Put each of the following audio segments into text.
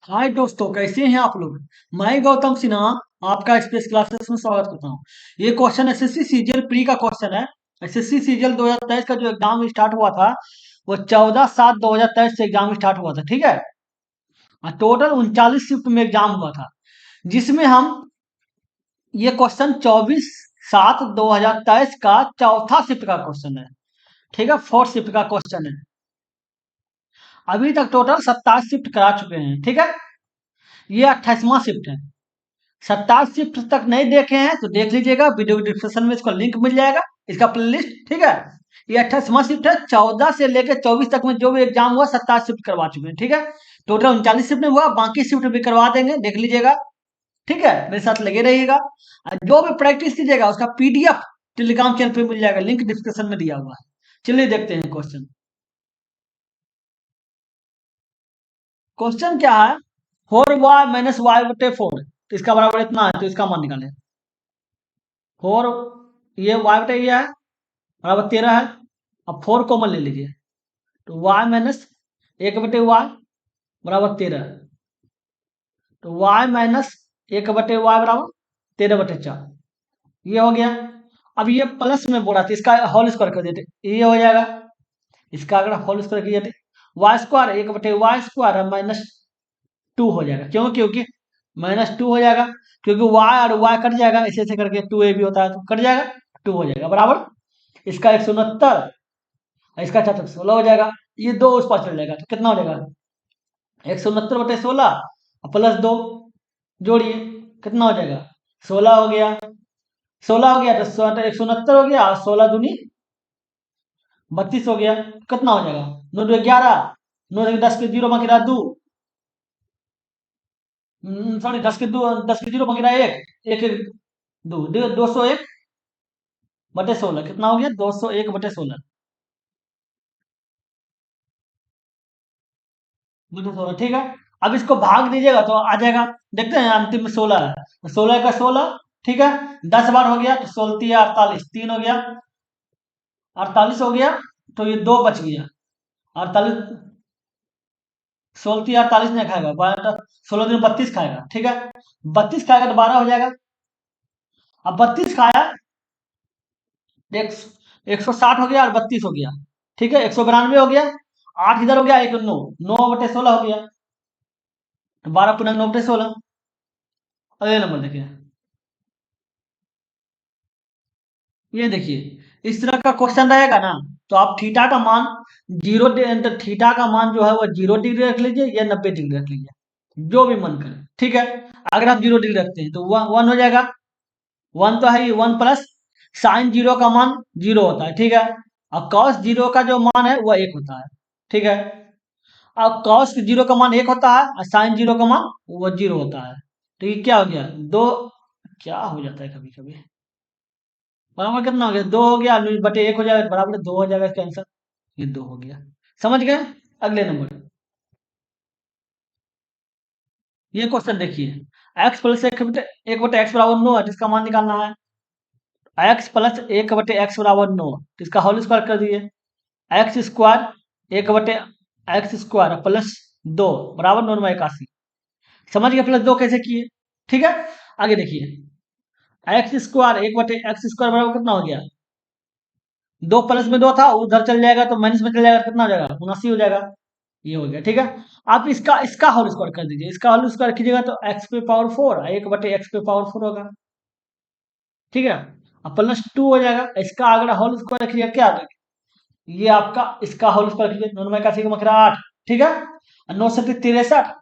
हाय दोस्तों, कैसे हैं आप लोग। मैं गौतम सिन्हा आपका स्पेस क्लासेस में स्वागत करता हूं। ये क्वेश्चन एसएससी सीजीएल प्री का क्वेश्चन है। एसएससी सीजीएल 2023 का जो एग्जाम स्टार्ट हुआ था वो 14/7/2023 से एग्जाम स्टार्ट हुआ था। ठीक है। टोटल 39 शिफ्ट में एग्जाम हुआ था, जिसमें हम ये क्वेश्चन 24/7/2023 का चौथा शिफ्ट का क्वेश्चन है। ठीक है, फोर्थ शिफ्ट का क्वेश्चन है। अभी तक टोटल 27 शिफ्ट करा चुके हैं। ठीक है, ये 28वां शिफ्ट है। 27 शिफ्ट तक नहीं देखे हैं तो देख लीजिएगा, वीडियो डिस्क्रिप्शन में इसका लिंक मिल जाएगा, इसका प्लेलिस्ट। ठीक है, ये 28वां शिफ्ट है। 14 से लेकर 24 तक में जो भी एग्जाम हुआ 27 शिफ्ट करवा चुके हैं। ठीक है, टोटल 39 शिफ्ट में हुआ, बाकी शिफ्ट भी करवा देंगे, देख लीजिएगा। ठीक है, मेरे साथ लगे रहिएगा। और जो भी प्रैक्टिस कीजिएगा उसका पीडीएफ टेलीग्राम चैनल पे मिल जाएगा, लिंक डिस्क्रिप्शन में दिया हुआ है। चलिए देखते हैं क्वेश्चन। क्वेश्चन क्या है, 4y - y/4, तो इसका बराबर इतना है, तो इसका मान निकालें। 4, ये y बटे ये है, बराबर 13 है। अब 4 कॉमन ले लीजिए, तो y - 1/y बराबर 13। तो y - 1/y बराबर 13/4, ये हो गया। अब ये प्लस में बोला था, इसका होल स्क्वायर कर देते, ये हो जाएगा। इसका अगर होल स्क्वायर किया तो y² 1/y² -2 हो जाएगा। क्यों? क्योंकि -2 हो जाएगा, क्योंकि y और y कट जाएगा, ऐसे ऐसे करके 2a भी होता है तो कट जाएगा, 2 हो जाएगा बराबर। इसका 169, इसका 416 हो जाएगा। ये दो उस पास चल जाएगा, तो कितना हो जाएगा? 169/16 +2 जोड़िए, कितना हो जाएगा? 16 हो गया। 16 हो गया तो 169 हो गया, और 16 दूनी 32 हो गया, कितना हो जाएगा? 9 2 11, 9 10 के 0 बाकी रहा 2, सॉरी 10 के 0 बाकी रहा 1, 1 1 2, 201/16, कितना हो गया? 201/16 बटे 16। ठीक है, अब इसको भाग दीजिएगा तो आ जाएगा। देखते हैं, अंतिम में 16 है, तो 16 का 16। ठीक है, 10 बार हो गया तो 16 3 48, 3 हो गया, 48 हो गया। तो ये 2 बच गया, 48। 16 48 नहीं खाएगा, 16 दिन 32 खाएगा। ठीक है, 32 खाएगा तो 12 हो जाएगा। अब 32 खाया, एक 160 हो गया और 32 हो गया। ठीक है, 192 हो गया, 8 इधर हो गया, 1 9, 9/16 हो गया, तो 12 × 9/16। अगले नंबर देखिए, ये देखिए इस तरह का क्वेश्चन रहेगा ना, तो आप थीटा का मान जीरो, थीटा का मान जो है वो 0 डिग्री रख लीजिए या 90 डिग्री रख लीजिए, जो भी मन करे। ठीक है, अगर आप 0 डिग्री रखते हैं तो 1 हो जाएगा। 1 तो है ही, 1 प्लस साइन जीरो का मान 0 होता है। ठीक है, और कॉस जीरो का जो मान है वह 1 होता है। ठीक है, अब कॉस जीरो का मान 1 होता है और साइन जीरो का मान वो 0 होता है। तो ये क्या हो गया? दो, क्या हो जाता है कभी कभी, बराबर कितना हो गया? 2 हो गया, बटे 1 हो जाएगा, बराबर 2 हो जाएगा इसका आंसर। ये 2 हो गया। समझ गए? अगले नंबर, ये क्वेश्चन देखिए, x प्लस 1/x बराबर 9 है, जिसका मान निकालना है। x प्लस 1/x बराबर 9, तो इसका होल स्क्वायर कर दिए। x² 1/x² +2 बराबर 9 81। समझ गए +2 कैसे किए? ठीक है, आगे देखिए, x² 1/x² बराबर कितना हो गया? 2 प्लस में 2 था, उधर चल जाएगा तो माइनस में चल जाएगा, कितना हो जाएगा? 79 हो जाएगा। ये हो गया। ठीक है, आप इसका इसका होल स्क्वायर कर दीजिए, इसका होल स्क्वायर कीजिएगा तो x⁴ 1/x⁴ होगा। ठीक है, अब +2 हो जाएगा। इसका अगर होल स्क्वायर कीजिएगा क्या आ जाएगा? ये आपका इसका होल स्क्वायर कीजिए, 9 में 81 मकरा 8। ठीक है, 9 से 63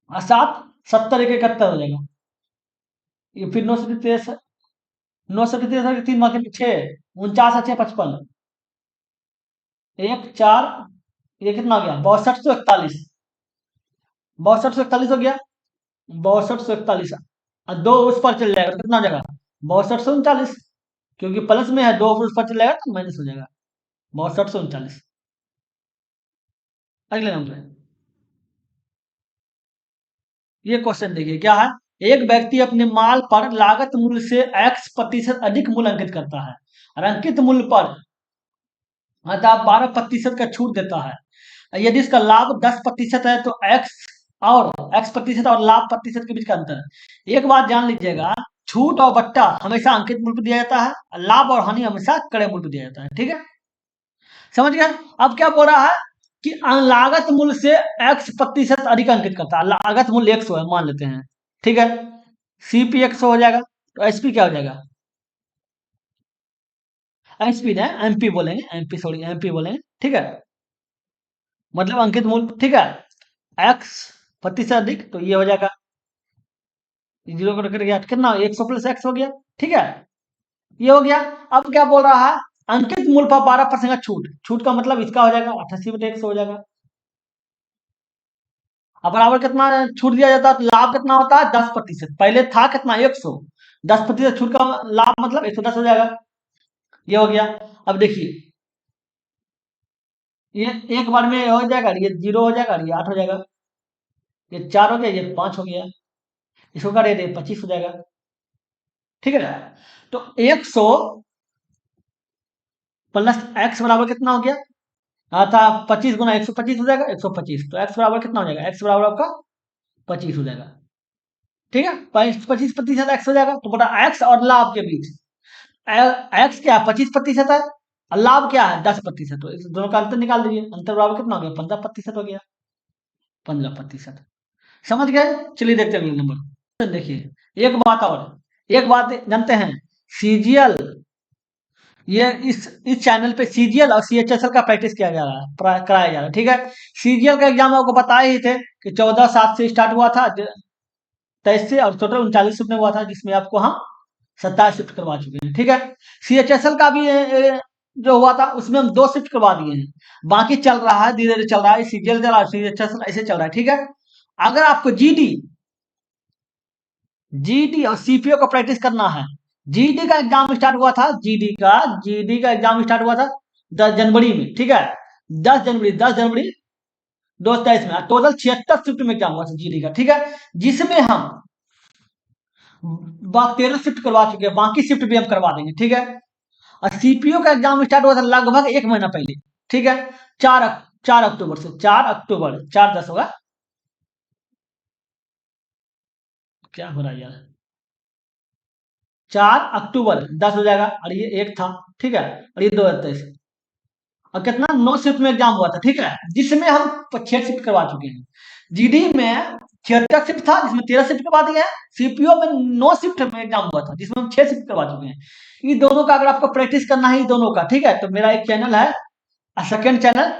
और 7 70 1 71 हो जाएगा। ये फिर 9 से 63, 9 से 63 3 मार्क 6, 49 अच्छे 55, 1 4, ये कितना हो गया? 62 141, 62 141 हो गया। 62 141 और 2 उस पर चल जाएगा तो कितना हो जाएगा? 62 से 39, क्योंकि प्लस में है, 2 उस पर चल जाएगा तो माइनस हो जाएगा। 62 से 39। अगले नंबर, ये क्वेश्चन देखिए क्या है। एक व्यक्ति अपने माल पर लागत मूल्य से x% अधिक मूल्य अंकित करता है और अंकित मूल्य पर अतः 12% का छूट देता है। यदि इसका लाभ 10% है तो x और एक्स प्रतिशत और लाभ प्रतिशत के बीच का अंतर। एक बात जान लीजिएगा, छूट और बट्टा हमेशा अंकित मूल्य पर दिया जाता है, लाभ और हानि हमेशा क्रय मूल्य पर दिया जाता है। ठीक है, समझ गए। अब क्या बोल रहा है कि लागत मूल्य से एक्स प्रतिशत अधिक अंकित करता है। लागत मूल्य 100 है मान लेते हैं, ठीक है, सीपी 100 हो जाएगा, तो एसपी क्या हो जाएगा, एसपी ना एमपी बोलेंगे, एमपी सॉरी एमपी बोलेंगे, ठीक है, मतलब अंकित मूल्य, ठीक है, एक्स प्रतिशत अधिक, तो ये हो जाएगा जीरो कट गया, कितना 100 प्लस एक्स हो गया, ठीक है, ये हो गया। अब क्या बोल रहा है, अंकित मूल्य पर 12% का छूट, छूट का मतलब इसका हो जाएगा 88/100 हो जाएगा। अब बराबर कितना छूट दिया जाता है, तो लाभ कितना होता है 10%, पहले था कितना 100, 10% छूट का लाभ मतलब 110 हो जाएगा, ये हो गया। अब देखिए ये एक बार में हो जाएगा, ये 0 हो जाएगा, ये 8 हो जाएगा, ये 4 हो गया, ये 5 हो गया, इसको कर देते 25 हो जाएगा, ठीक है ना। तो 100 प्लस एक्स बराबर कितना हो गया, हाँ था 25 गुना 125 हो जाएगा, 125, तो एक्स बराबर कितना हो जाएगा, एक्स बराबर आपका 25 हो जाएगा, ठीक है, 25% एक्स हो जाएगा, तो बटा एक्स और लाभ के बीच, एक्स क्या है 25% है और लाभ क्या है 10%, तो इस दोनों का अंतर निकाल दीजिए, अंतर बराबर कितना हो गया 15% हो गया, 15%, समझ गए। चलिए देखते हैं अगले नंबर। देखिए एक बात और, एक बात जानते हैं, सीजीएल, ये इस चैनल पे सीजीएल और सीएचएसएल का प्रैक्टिस किया जा रहा है, कराया जा रहा है, ठीक है। सीजीएल का एग्जाम आपको बताए ही थे कि 14/7 से स्टार्ट हुआ था, 23 से, और टोटल 39 शिफ्ट में हुआ था, जिसमें आपको हम 27 शिफ्ट करवा चुके हैं, ठीक है। सीएचएसएल का भी जो हुआ था उसमें हम 2 शिफ्ट करवा दिए हैं, बाकी चल रहा है, धीरे धीरे चल रहा है, सीजीएल चल रहा है, सीएचएसएल ऐसे चल रहा है, ठीक है। अगर आपको जीडी, जीडी और सीपीओ का प्रैक्टिस करना है, जीडी का एग्जाम स्टार्ट हुआ था, जीडी का एग्जाम स्टार्ट हुआ था 10 जनवरी में, ठीक है, 10 जनवरी 2023 में, टोटल 76 शिफ्ट में एग्जाम हुआ था जीडी का, ठीक है, जिसमें हम 13 शिफ्ट करवा चुके हैं, बाकी शिफ्ट भी हम करवा देंगे, ठीक है। और सीपीओ का एग्जाम स्टार्ट हुआ था लगभग 1 महीना पहले, ठीक है, 4 अक्टूबर से, 4 अक्टूबर, 4/10 होगा, क्या हो रहा है यार, 4 अक्टूबर 10 हो जाएगा, और ये एक था, ठीक है, और ये 2023, और कितना 9 शिफ्ट में एग्जाम हुआ था, ठीक है, जिसमें हम 6 शिफ्ट करवा चुके हैं। जीडी में 76 शिफ्ट था, जिसमें 13 शिफ्ट करवा दिए हैं, सीपीओ में 9 शिफ्ट में एग्जाम हुआ था, जिसमें हम 6 शिफ्ट करवा चुके हैं। ये दोनों का अगर आपको प्रैक्टिस करना है, ये दोनों का, ठीक है, तो मेरा एक चैनल है, second channel,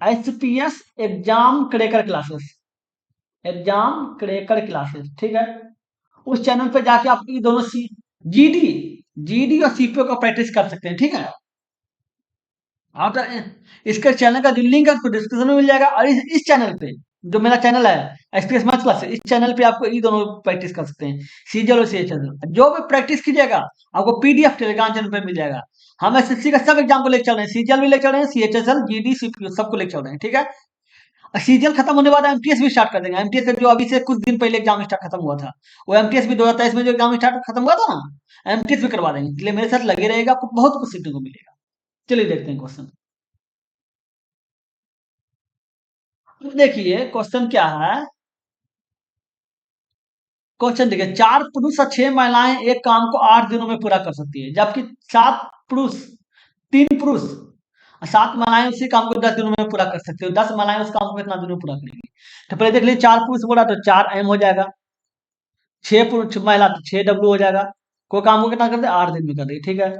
HPS exam cracker classes, exam cracker classes, ठीक है, उस चैनल पे जाके आप ये दोनों जीडी जीडी और सीपीओ का प्रैक्टिस कर सकते हैं, ठीक है। आप इसके चैनल का जो लिंक है उसको डिस्क्रिप्शन में मिल जाएगा, और इस चैनल पे जो मेरा चैनल है एक्सपीएस मैथ क्लास, इस चैनल पे आपको ये दोनों प्रैक्टिस कर सकते हैं, सीजीएल और सीएचएसएल, जो भी प्रैक्टिस कीजिएगा आपको पीडीएफ टेलीग्राम चैनल पे मिल जाएगा। हम एसएससी का सब एग्जाम को लेकर चल रहे हैं, सीजीएल भी लेकर चल रहे हैं, सीएचएसएल, जीडी, सीपीओ सबको लेकर चल रहे हैं, ठीक है। और सीजीएल खत्म होने के बाद एमटीएस भी स्टार्ट कर देंगे, एमटीएस का जो अभी से कुछ दिन पहले एग्जाम स्टार्ट खत्म हुआ था, वो एमटीएस भी 2023 में जो एग्जाम स्टार्ट खत्म हुआ था ना, एमटीएस भी करवा देंगे, इसलिए मेरे साथ लगे रहेगा, आपको बहुत कुछ सीखने को मिलेगा। चलिए देखते हैं क्वेश्चन। देखिए क्वेश्चन क्या है, क्वेश्चन देखिए, 4 पुरुष और 6 महिलाएं एक काम को 8 दिनों में पूरा कर सकती है, जबकि 7 पुरुष, 3 पुरुष और 7 महिलाएं उसी काम को 10 दिनों में पूरा कर सकती है, 10 महिलाएं उस काम को कितना दिनों में पूरा करेंगी। तो पहले देख लीजिए, 4 पुरुष बोला तो 4M हो जाएगा, 6 पुरुष 6 महिला तो 6W हो जाएगा, कोई काम को कितना करते 8 दिन में कर देगी, ठीक है।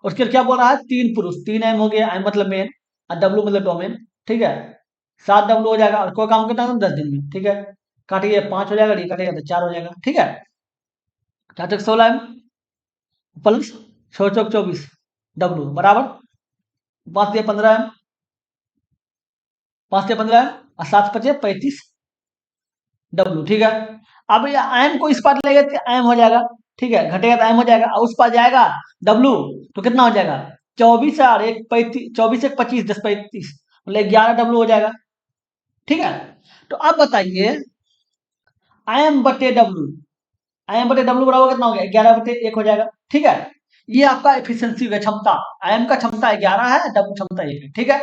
उसके बाद क्या बोल रहा है, 3 पुरुष, 3M हो गया, M मतलब मेन और W मतलब डोमेन, ठीक है, 7W हो जाएगा, और कोई काम कितना 10 दिन में, ठीक है, काटिए 5 हो जाएगा, काटिएगा तो 4 हो जाएगा, ठीक है, 4 × 16 प्लस 6 × 24 W बराबर 5 × 15 5 × 15 और 7 × 5 = 35 W, ठीक है। अब ये एम को इस पार लेंगे तो एम हो जाएगा, ठीक है, घटेगा तो एम हो जाएगा, और उस पार जाएगा W, तो कितना हो जाएगा 24 और 1 35, 24 1 25 10 35, मतलब 11W हो जाएगा, ठीक है। तो अब बताइए M/W, M/W बराबर कितना हो गया 11/1 हो जाएगा, ठीक है। ये आपका एफिशिएंसी है, क्षमता, एम का क्षमता 11 है, W क्षमता 1 है, ठीक है।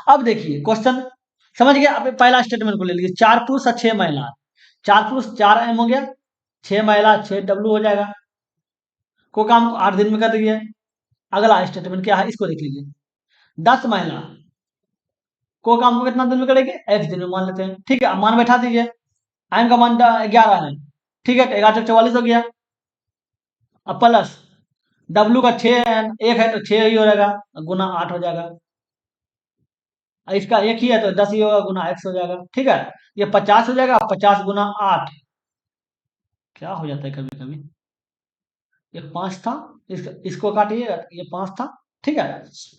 अब देखिए क्वेश्चन, समझ गया। अब पहला स्टेटमेंट को ले लीजिए, 4 पुरुष और 6 महिला। 4 पुरुष 4 एम हो गया, 6 महिला 6 डब्ल्यू हो जाएगा। को काम को 8 दिन में कर दीजिए। अगला स्टेटमेंट क्या है इसको देख लीजिए, 10 महिला को काम को कितना दिन में करेंगे, x दिन में मान लेते हैं। ठीक है, अब मान बैठा दीजिए। m का मान 11 है। ठीक है, तो 11 हो गया। अब प्लस w का 6 है, 1 है तो 6 ही हो जाएगा, गुना 8 हो जाएगा। इसका एक ही है तो 10 ही होगा, गुना x हो जाएगा। ठीक है, ये 50 हो जाएगा, 50 गुना 8 क्या हो जाता है कभी कभी, ये 5 था, इसको काटिएगा ये 5 था। ठीक है,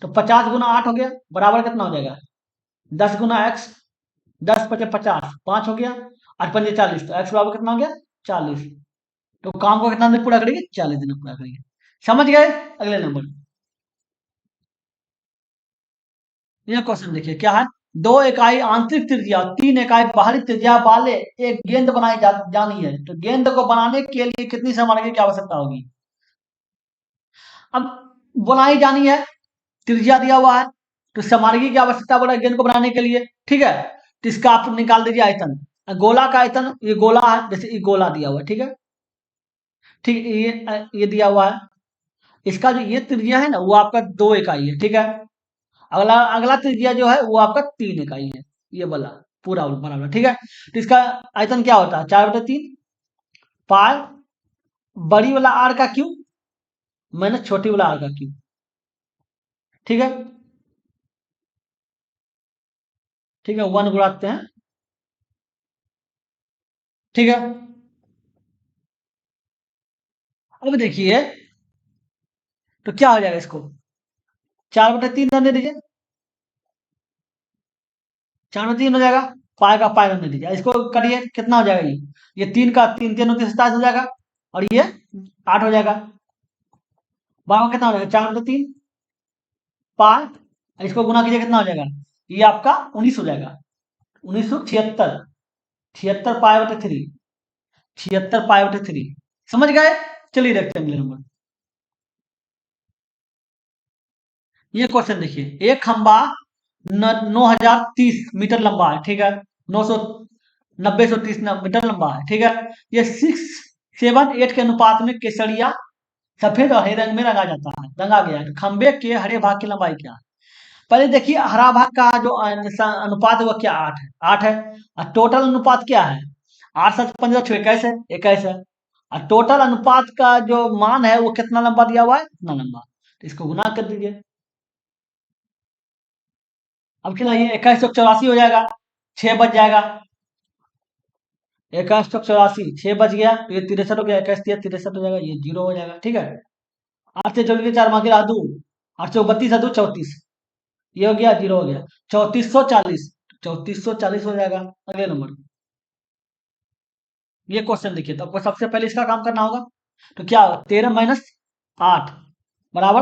तो 50 गुना 8 हो गया, बराबर कितना हो जाएगा, 10 गुना एक्स, 10 पचे 50, 5 हो गया, 8 पंजे 40, तो एक्स बराबर कितना हो गया 40। तो काम को कितना दिन पूरा करेंगे, 40 दिन में पूरा करेंगे। समझ गए। अगले नंबर, ये क्वेश्चन देखिए क्या है, 2 इकाई आंतरिक त्रिज्या और 3 इकाई बाहरी त्रिज्या वाले एक गेंद बनाई जानी है, तो गेंद को बनाने के लिए कितनी सामग्री की आवश्यकता होगी। अब बनाई जानी है, त्रिज्या दिया हुआ है, तो सामग्री की आवश्यकता पड़ा गेंद को बनाने के लिए। ठीक है, तो इसका आप निकाल दीजिए आयतन, गोला का आयतन, ये गोला है, जैसे ये गोला दिया हुआ है। ठीक है, ठीक, ये दिया हुआ है, इसका जो ये त्रिज्या है ना वो आपका 2 इकाई है। ठीक है, अगला अगला त्रिज्या जो है वो आपका 3 इकाई है, ये वाला पूरा बराबर। ठीक है, तो इसका आयतन क्या होता है, 4/3 पाई बड़ी वाला आर का क्यूब माइनस छोटी वाला आर का क्यूब। ठीक है, ठीक है, 1 गुणाते हैं। ठीक है, अब देखिए तो क्या हो जाएगा, इसको 4/3 रहने दीजिए, 4/3 हो जाएगा, पाई का पाई रहने दीजिए, इसको करिए कितना हो जाएगा, ये 3 का 3 3 27 हो जाएगा, और ये 8 हो जाएगा, बाकी कितना हो जाएगा 4/3 पाई, इसको गुना कीजिए कितना हो जाएगा, ये आपका 19 हो जाएगा, 1976, 76 पाई/3, 76 पाई/3। समझ गए। चलिए देखते हैं अगले नंबर, ये क्वेश्चन देखिए, एक खंबा 9030 मीटर लंबा है। ठीक है, 990 से 30 मीटर लंबा है। ठीक है, ये 6 7 8 के अनुपात में केसरिया सफेद और हरे रंग में रंगा गया है, तो खंबे के हरे भाग की लंबाई क्या है। पहले देखिए हरा भाग का जो अनुपात है वो क्या, 8 है, 8 है। और टोटल अनुपात क्या है, 8 7 15 21 है, 21 है। और टोटल अनुपात का जो मान है वो कितना लंबा दिया हुआ है, इतना लंबा, तो इसको गुना कर दीजिए। अब कितना, ये 2184 हो जाएगा, 6 बच जाएगा, 2184 6 बच गया, तो ये 63 हो गया, 21 63 हो जाएगा, ये 0 हो जाएगा। ठीक है, 8 से 24 4 मांगे दू, 8 से 32 दू 34, ये हो गया 0 हो गया, 3440, 3440 हो जाएगा। अगले नंबर, ये क्वेश्चन देखिए, तो आपको सबसे पहले इसका काम करना होगा, तो क्या 13 - 8 बराबर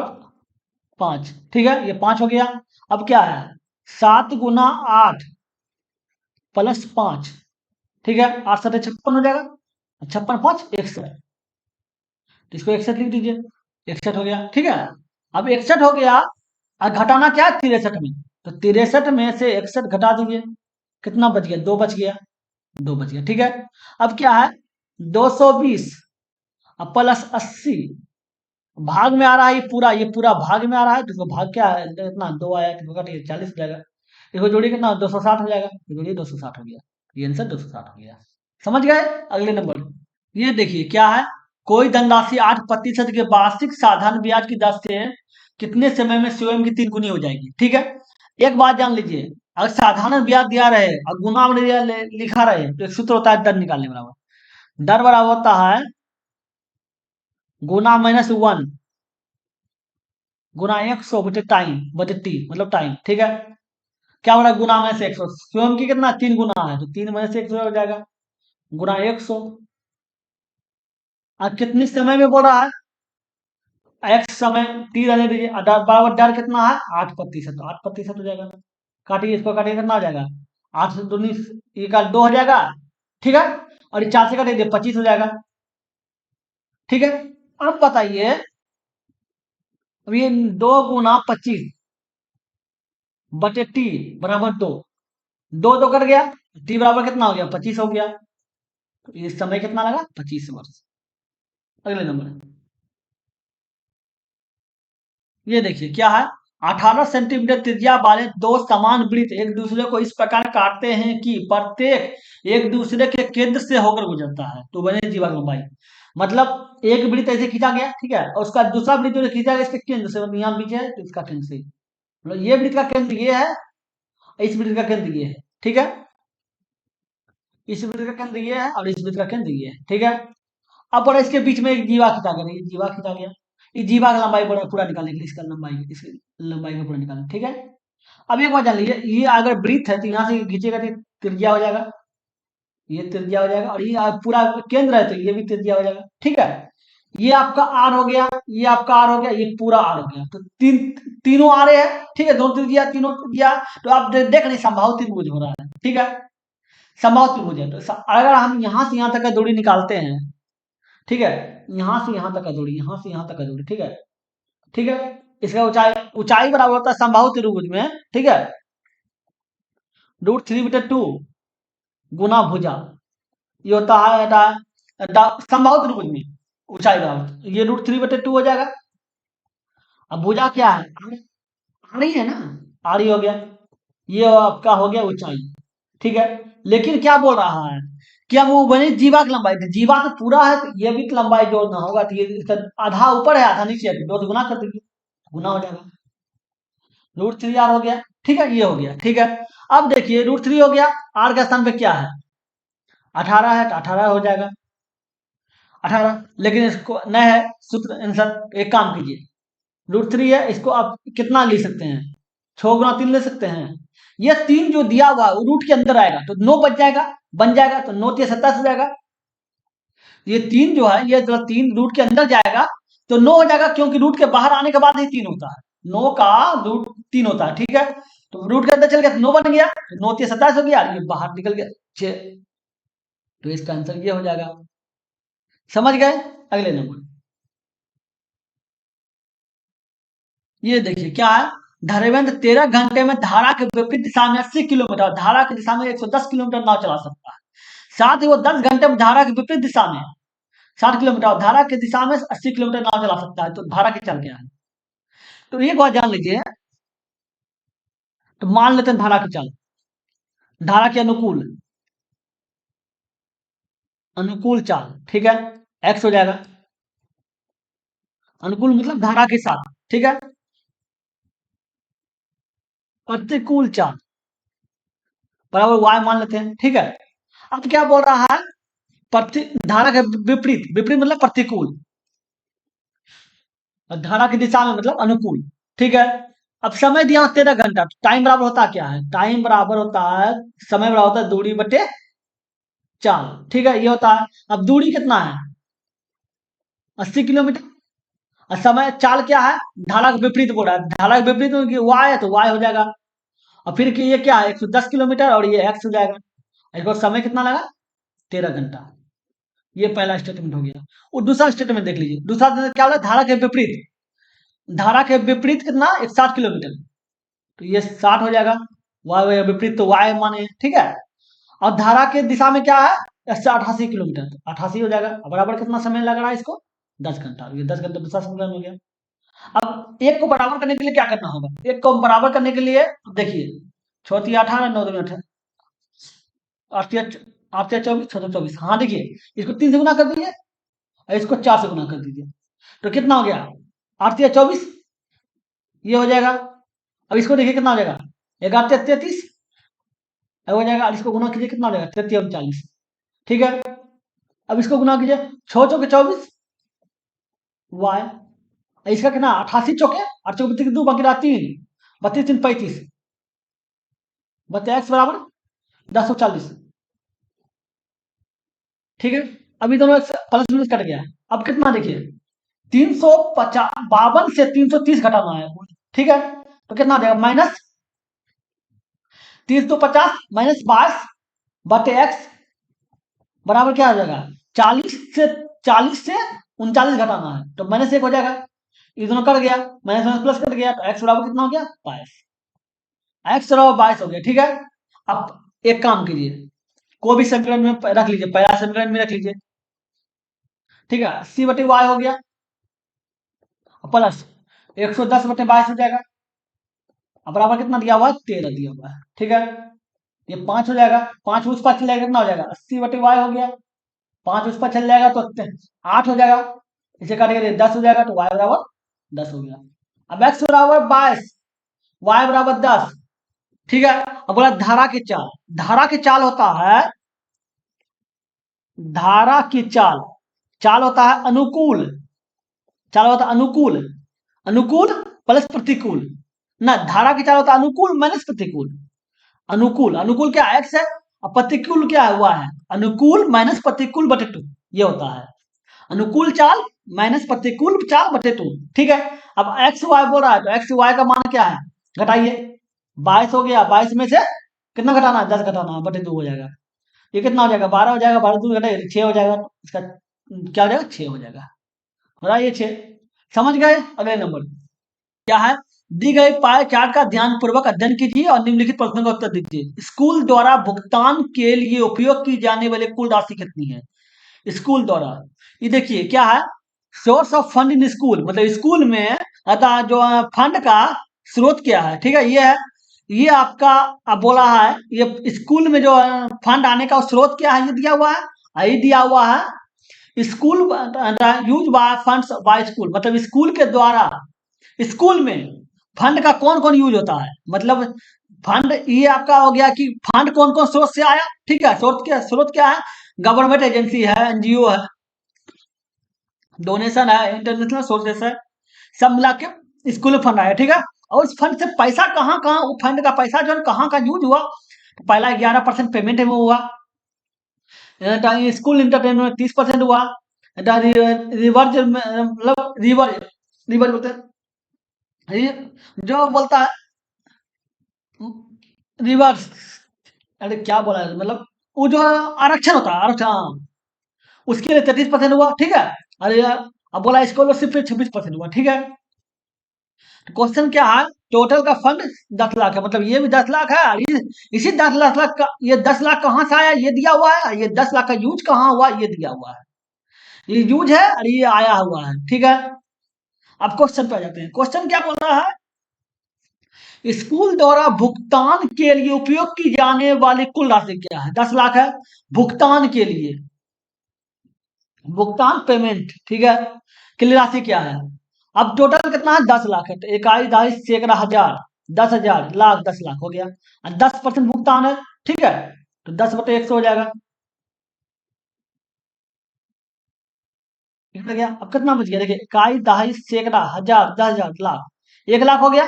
5। ठीक है, ये 5 हो गया। अब क्या है, 7 गुना 8 प्लस 5। ठीक है, 8 7 56 हो जाएगा, 56 5 61, तो इसको 61 लिख दीजिए, 61 हो गया। ठीक है, अब 61 हो गया, और घटाना क्या है 63 में, तो 63 में से 61 घटा दीजिए, कितना बच गया, 2 बच गया, 2 बच गया। ठीक है, अब क्या है 220 अब प्लस 80, भाग में आ रहा है, ये पूरा भाग में आ रहा है, तो इसको भाग क्या है, इतना 2 आया, तो काटिए 40 हो जाएगा, इसको जोड़िए कितना 260 हो जाएगा, जोड़िए 260 हो गया, ये आंसर 260 हो गया। समझ गए। अगले नंबर, ये देखिए क्या है, कोई धनराशि 8% के वार्षिक साधारण ब्याज की दर से कितने समय में स्वयं की 3 गुनी हो जाएगी। ठीक है, एक बात जान लीजिए, अगर साधारण ब्याज दिया रहे और गुना में लिखा रहे, तो एक सूत्र होता है दर निकालने बराबर, दर बराबर होता है गुना -1 गुना 100 बटे टाइम बटे टी, मतलब टाइम। ठीक है, क्या हो रहा है, गुना में से 100, स्वयं की कितना 3 गुना है, तो 3 में से 100 हो जाएगा, गुना 100। और कितनी समय में बोल रहा है, एक्स समय टी रहने दीजिए, बराबर डर कितना है 8%, तो 8% हो जाएगा, काटिए इसको, काटिए कितना हो जाएगा, 8 से 19 ये का 2 हो जाएगा। ठीक है, और ये 4 से काटिए 25 हो जाएगा। ठीक है, अब बताइए, अब ये 2 गुना 25 बटे टी बराबर 2, दो दो कर गया, टी बराबर कितना हो गया, 25 हो गया। तो इस समय कितना लगा, 25 वर्ष। अगले नंबर, ये देखिए क्या है, 18 सेंटीमीटर त्रिज्या वाले दो समान वृत्त एक दूसरे को इस प्रकार काटते हैं कि प्रत्येक एक दूसरे के केंद्र से होकर गुजरता है, तो बने जीवा लंबाई। मतलब एक वृत्त ऐसे खींचा गया, ठीक है, और उसका दूसरा वृत्त जो खींचा गया इसके केंद्र से, मतलब यहाँ बीच है तो इसका केंद्र से, मतलब ये वृत्त का केंद्र ये है, इस वृत्त का केंद्र ये है, ठीक है, इस वृत्त का केंद्र ये है और इस वृत्त का केंद्र ये है, ठीक है। अब बड़ा इसके बीच में एक जीवा खींचा गया, ये जीवा खींचा गया, इस जीवा का लंबाई बड़ा पूरा निकालने के लिए, इसका लंबाई, इसकी लंबाई को पूरा निकालना, ठीक है। अब एक बात जान लीजिए, ये अगर वृत्त है तो यहाँ से खींचेगा तो त्रिज्या हो जाएगा, ये त्रिज्या हो जाएगा, और ये पूरा केंद्र है तो ये भी त्रिज्या हो जाएगा, ठीक है। ये आपका आर हो गया, ये आपका आर हो गया, ये पूरा आर हो गया, तो तीनों आ रहे हैं, ठीक है, दोनों त्रिज्या तीनों त्रिज्या। तो आप देख रहे समबाहु त्रिभुज हो रहा है, ठीक है, समबाहु त्रिभुज है। तो अगर हम यहाँ से यहाँ तक का दूरी निकालते हैं, ठीक है, यहाँ से यहाँ तक का दूरी, यहाँ से यहाँ तक का दूरी, ठीक है, ठीक है, इसका ऊंचाई, ऊंचाई बराबर होता है समबाहु त्रिभुज में, ठीक है, √3/2 गुना भुजा, ये होता है समबाहु त्रिभुज में ऊंचाई बराबर, ये √3/2 हो जाएगा। अब भुजा क्या है, आड़ी है ना, आड़ी हो गया, ये आपका हो गया ऊंचाई, ठीक है। लेकिन क्या बोल रहा है कि हम वो बने जीवा की लंबाई, तो जीवा तो पूरा है तो ये भी तो लंबाई जोड़ना होगा, तो ये इसका आधा ऊपर है आधा नीचे है, दो से गुना कर दीजिए, गुना हो जाएगा, √3r हो गया, ठीक है, ये हो गया, ठीक है। अब देखिए √3 हो गया, आर के स्थान पे क्या है, 18 है तो 18 हो जाएगा, 18, लेकिन इसको न है सूत्र आंसर, एक काम कीजिए, √3 है, इसको आप कितना ले सकते हैं, 6 गुना 3 ले सकते हैं। ये 3 जो दिया हुआ है रूट के अंदर आएगा तो 9 बच जाएगा, बन जाएगा, तो 9×3 = 27 हो जाएगा। ये 3 जो है, ये जो 3 रूट के अंदर जाएगा तो 9 हो जाएगा, क्योंकि रूट के बाहर आने के बाद ही 3 होता है, 9 का रूट 3 होता है, ठीक है। तो रूट के अंदर चल गया तो 9 बन गया, तो 9×3 = 27 हो गया, ये बाहर निकल गया 6, तो इसका आंसर ये हो जाएगा। समझ गए। अगले नंबर, ये देखिए क्या है, धैर्यवेंद्र 13 घंटे में धारा के विपरीत दिशा में 80 किलोमीटर, धारा की दिशा में 110 किलोमीटर नाव चला सकता है। साथ ही वो 10 घंटे में धारा के विपरीत दिशा में 60 किलोमीटर और धारा की दिशा में 80 किलोमीटर नाव चला सकता है, तो धारा की चाल क्या है। तो एक बात जान लीजिए, तो मान लेते हैं धारा की चाल, धारा के अनुकूल, अनुकूल चाल, ठीक है, एक्स हो जाएगा, अनुकूल मतलब धारा के साथ, ठीक है, प्रतिकूल चाल बराबर वाई मान लेते हैं, ठीक है। अब क्या बोल रहा है, प्रति धारा के विपरीत, विपरीत मतलब प्रतिकूल, और धारा की दिशा में मतलब अनुकूल, ठीक है। अब समय दिया 13 घंटा, टाइम बराबर होता क्या है, टाइम बराबर होता है, समय बराबर होता है दूरी बटे चाल, ठीक है, ये होता है। अब दूरी कितना है, 80 किलोमीटर, और समय चाल क्या है, धारा के विपरीत बोल रहा है, धारा के विपरीत में वाई है तो वाई हो जाएगा, और फिर कि ये क्या है 110 किलोमीटर और ये एक्स हो जाएगा, इसको समय कितना लगा, 13 घंटा। ये पहला स्टेटमेंट हो गया। और दूसरा स्टेटमेंट देख लीजिए, दूसरा स्टेटमेंट क्या बोला, धारा के विपरीत, धारा के विपरीत कितना 160 किलोमीटर, तो ये 60 हो जाएगा, वाई विपरीत तो वाई माने, ठीक है। और धारा के दिशा में क्या है, 188 किलोमीटर, तो 88 हो जाएगा, बराबर कितना समय लग रहा है इसको, 10 घंटा, ये 10 घंटा दूसरा समीकरण हो गया। अब एक को बराबर करने के लिए क्या करना होगा, एक को बराबर करने के लिए देखिए, 6×3 = 18, 9×2 = 18, 8×4 = 24, 6×24, हाँ देखिए, इसको 3 से गुना कर दीजिए और इसको 4 से गुना कर दीजिए, तो कितना हो गया, 8×3 = 24, ये हो जाएगा। अब इसको देखिए कितना हो जाएगा, 11×3 = 33 हो जाएगा, और इसको गुना कीजिए कितना हो जाएगा, 33×40, ठीक है। अब इसको गुना कीजिए, 6×4 = 24 वाई, इसका कितना 88 और 2 बाकी रहा 3, 32×3 = 35, बता एक्स बराबर 1040, ठीक है। अभी दोनों प्लस माइनस कट गया है, अब कितना देखिए, 352 से 330 घटाना है, ठीक है, तो कितना देगा, -350 -22 बटे एक्स बराबर क्या हो जाएगा, 40 से 39 घटाना है, तो -1 हो जाएगा, ये दोनों कट गया, माइनस माइनस प्लस कट गया, तो एक्स बराबर कितना हो गया, 22, एक्स बराबर 22 हो गया, ठीक है। आप एक काम कीजिए, कोई भी समीकरण में रख लीजिए, पहला समीकरण में रख लीजिए, ठीक है। 80/y हो गया प्लस 110/22 हो जाएगा। अब बराबर कितना दिया हुआ है, 13 दिया हुआ है, ठीक है। ये 5 हो जाएगा, 5 उस पर चल जाएगा, कितना हो जाएगा, 80/y हो गया। 5 उस पर चल जाएगा तो 8 हो जाएगा, इसे काटेंगे 10 हो जाएगा, तो y बराबर 10 हो गया। अब x बराबर 22, y बराबर 10, ठीक है। अब बोला धारा की चाल, धारा की चाल होता है, धारा की चाल, चाल होता है अनुकूल, चाल होता है अनुकूल, अनुकूल प्लस प्रतिकूल, ना धारा की चाल होता है अनुकूल माइनस प्रतिकूल। अनुकूल, अनुकूल क्या एक्स है, और प्रतिकूल क्या है, वाई है। अनुकूल माइनस प्रतिकूल बटे 2, ये होता है अनुकूल चाल माइनस प्रतिकूल चाल बटे 2, ठीक है। अब एक्स वाई बोल रहा है, तो एक्स वाई का मान क्या है, घटाइए। 22 हो गया, 22 में से कितना घटाना है, 10 घटाना है, बटे 2 हो जाएगा। ये कितना हो जाएगा, 12 हो जाएगा, 12 2 घटाइए 6 हो जाएगा, इसका क्या हो जाएगा, 6 हो जाएगा। हो रहा है ये 6, समझ गए। अगले नंबर क्या है, दी गई पाए चार्ट का ध्यान पूर्वक अध्ययन कीजिए और निम्नलिखित प्रश्नों का उत्तर दीजिए। स्कूल द्वारा भुगतान के लिए उपयोग की जाने वाली कुल राशि कितनी है, स्कूल द्वारा। ये देखिए क्या है, source of fund in school, मतलब स्कूल में अतः जो फंड का स्रोत क्या है, ठीक है। ये है, ये आपका अब बोला है, ये स्कूल में जो फंड आने का स्रोत क्या है, ये दिया हुआ है, ये दिया हुआ है school use by funds by school, मतलब स्कूल के द्वारा, स्कूल में फंड का कौन कौन यूज होता है, मतलब फंड ये आपका हो गया कि फंड कौन कौन स्रोत से आया, ठीक है। स्रोत क्या है, गवर्नमेंट एजेंसी है, एनजीओ है, डोनेशन है, इंटरनेशनल सोर्सेस है, सब मिला के स्कूल में फंड आया, ठीक है। और उस फंड से पैसा कहाँ कहाँ, फंड का पैसा जो है कहाँ का यूज हुआ, तो पहला 11% पेमेंट में हुआ, स्कूल इंटरटेनमेंट में 30% हुआ, रिवर्ज मतलब रिवर रिवर बोलते हैं, जो बोलता है रिवर्स, अरे क्या बोला है, मतलब वो जो आरक्षण होता है, आरक्षण, हाँ, उसके लिए 33% हुआ, ठीक है। अरे यार, अब बोला स्कॉलरशिप पे 26% हुआ, ठीक है। तो क्वेश्चन क्या है, टोटल का फंड 10 लाख है, मतलब ये भी 10 लाख है, और इसी 10 लाख का, ये 10 लाख कहाँ से आया, ये दिया हुआ है, ये 10 लाख का यूज कहाँ हुआ, ये दिया हुआ है, ये यूज है और ये आया हुआ है, ठीक है। अब क्वेश्चन पे आ जाते हैं, क्वेश्चन क्या बोल रहा है, स्कूल द्वारा भुगतान के लिए उपयोग की जाने वाली कुल राशि क्या है, 10 लाख है भुगतान के लिए, भुगतान पेमेंट, ठीक है, के लिए राशि क्या है। अब टोटल कितना है, 10 लाख है, तो इकाई दहाई सैकड़ा हजार, 10,000 लाख 10 लाख हो गया, और 10% भुगतान है, ठीक है, तो 10/100 हो जाएगा, ठीक है गया। अब कितना बच गया, देखिए इकाई दहाई सैकड़ा हजार 10,000 लाख, 1 लाख हो गया।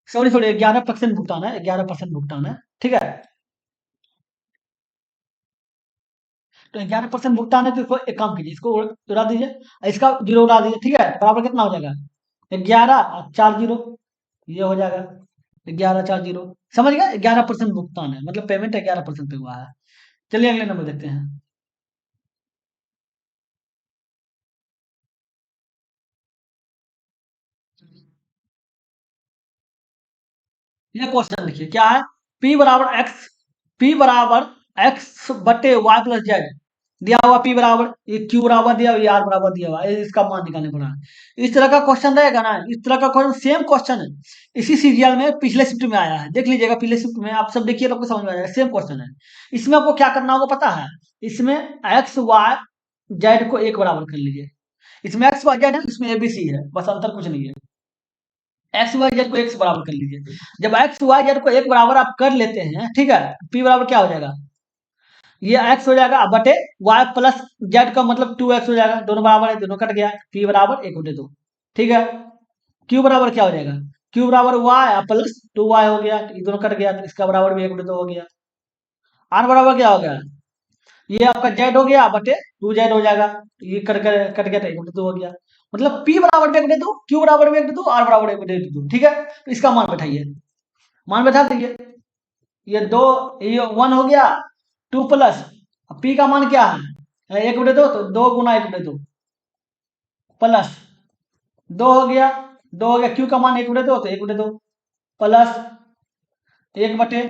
सॉरी सॉरी, 11% भुगतान है, 11% भुगतान है, ठीक है। तो 11% भुगतान है, तो इसको एक काम कीजिए, इसको उड़ा दीजिए, इसका जीरो उड़ा दीजिए, ठीक है, बराबर कितना हो जाएगा, 11 और 4 जीरो, ये हो जाएगा 11 4 जीरो, समझ गए, 11% भुगतान है, मतलब पेमेंट 11% पे हुआ है। चलिए अगले नंबर देखते हैं। ये क्वेश्चन देखिए क्या है, P बराबर एक्स, P बराबर एक्स बटे वाई प्लस जेड दिया हुआ, P बराबर, ये Q बराबर दिया हुआ, ये R बराबर दिया हुआ, इसका मान निकालने पड़ा है। इस तरह का क्वेश्चन रहेगा ना, इस तरह का क्वेश्चन सेम क्वेश्चन है, इसी सीरियल में पिछले शिफ्ट में आया है, देख लीजिएगा पिछले शिफ्ट में, आप सब देखिए तो आपको समझ में आ जाएगा, सेम क्वेश्चन है। इसमें आपको क्या करना होगा पता है, इसमें एक्स वाई जेड को एक बराबर कर लीजिए, इसमें एक्स वाई जेड है, इसमें एबीसी है, बस अंतर कुछ नहीं है। एक्स वाई जेड को एक से बराबर कर लीजिए, जब एक्स वाई जेड को एक बराबर आप कर लेते हैं, ठीक है, पी बराबर क्या हो जाएगा, ये एक्स हो जाएगा बटे वाई प्लस जेड का मतलब 2x हो जाएगा, दोनों बराबर है, दोनों कट गया, पी बराबर 1/2, ठीक है। क्यू बराबर क्या हो जाएगा, क्यू बराबर वाई प्लस 2y हो गया, ये दोनों कट गया, तो इसका बराबर भी 1/2 हो गया। आर बराबर क्या हो गया, ये आपका जेड हो गया बटे 2z हो जाएगा, ये कट गया, तो 1/2 हो गया, मतलब पी बराबर भी 1/2, क्यू बराबर भी 1/2, आर बराबर 1/2, ठीक है। तो इसका मान बैठाइए, मान बैठा दीजिए, ये दो, ये 1 हो गया, 2 प्लस पी का मान क्या है, 1/2, तो 2 गुना 1/2 प्लस 2 हो गया, दो हो गया, क्यू का मान 1/2 तो 1/2 प्लस 1/2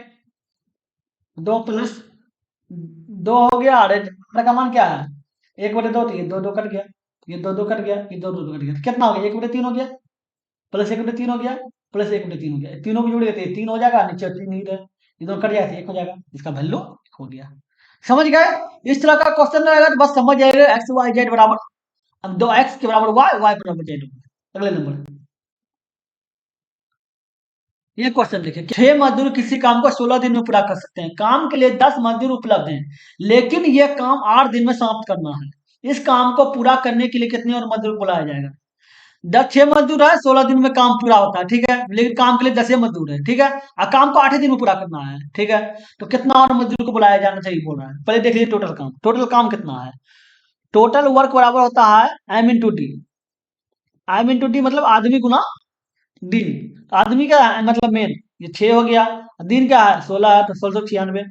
प्लस 2 हो गया। और R का मान क्या है 1/2, तो ये दो दो कट गया, ये दो दो कट गया, ये दो दो कट गया, कितना हो गया 1/3 हो गया, प्लस 1/3 हो गया, प्लस 1/3 हो गया, तीनों को जोड़िए तो ये 3 हो जाएगा, नीचे 3 ही रहे, ये दोनों कट जाए तो 1 हो जाएगा, इसका वैल्यू हो गया। समझ गए? इस तरह का क्वेश्चन रहेगा तो बस समझ जाइएगा एक्स वाई जेड बराबर, अब दो एक्स के बराबर वाई, वाई बराबर जेड। अगले नंबर, ये क्वेश्चन देखिए, 6 मजदूर किसी काम को 16 दिन में पूरा कर सकते हैं। काम के लिए 10 मजदूर उपलब्ध हैं, लेकिन यह काम 8 दिन में समाप्त करना है। इस काम को पूरा करने के लिए कितने और मजदूर को बुलाया जाएगा? 6 मजदूर है, 16 दिन में काम पूरा होता है, ठीक है, लेकिन काम के लिए 10 मजदूर है, ठीक है, और काम को 8 दिन में पूरा करना है, ठीक है, तो कितना और मजदूर को बुलाया जाना चाहिए बोल रहा है। पहले देख लीजिए टोटल काम कितना है। टोटल वर्क बराबर होता है M into D. M into D मतलब आदमी गुना दिन। आदमी का मतलब मेन, ये 6 हो गया, दिन क्या है 16 है, तो 1696।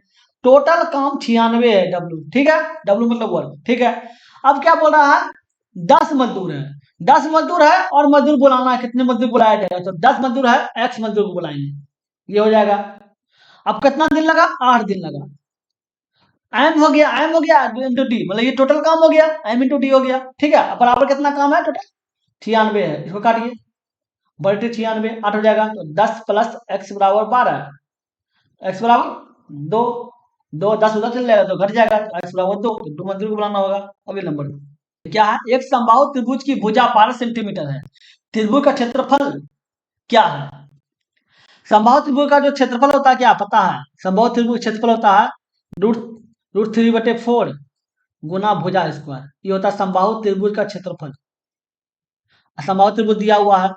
टोटल काम 96 है, डब्लू, ठीक है, डब्लू मतलब वर्क, ठीक है। अब क्या बोल रहा है 10 मजदूर है, 10 मजदूर है और मजदूर बुलाना है, कितने मजदूर बुलाया जाएगा, तो 10 मजदूर है, एक्स मजदूर को बुलाएंगे, ये हो जाएगा। अब कितना दिन लगा 8 दिन लगा। एम हो गया इंटू डी, मतलब ये टोटल काम हो गया, एम इंटू डी हो गया, ठीक है। अब बराबर कितना काम है टोटल 96 है, इसको काटिए, बल्टे 96 8 हो जाएगा, तो 10 प्लस एक्स बराबर 12, एक्स बराबर 2, 10 उधर चल जाएगा तो घट जाएगा, एक्स बराबर 2, तो 2 मजदूर को बनाना होगा। अगले नंबर क्या है, एक समबाहु त्रिभुज की भुजा 12 सेंटीमीटर है, त्रिभुज का क्षेत्रफल क्या है? समबाहु त्रिभुज का जो क्षेत्रफल होता है क्या पता है? समबाहु त्रिभुज क्षेत्रफल होता है रूट रूट 3/4 गुना भुजा स्क्वायर, ये होता है समबाहु त्रिभुज का क्षेत्रफल। समबाहु त्रिभुज दिया हुआ है,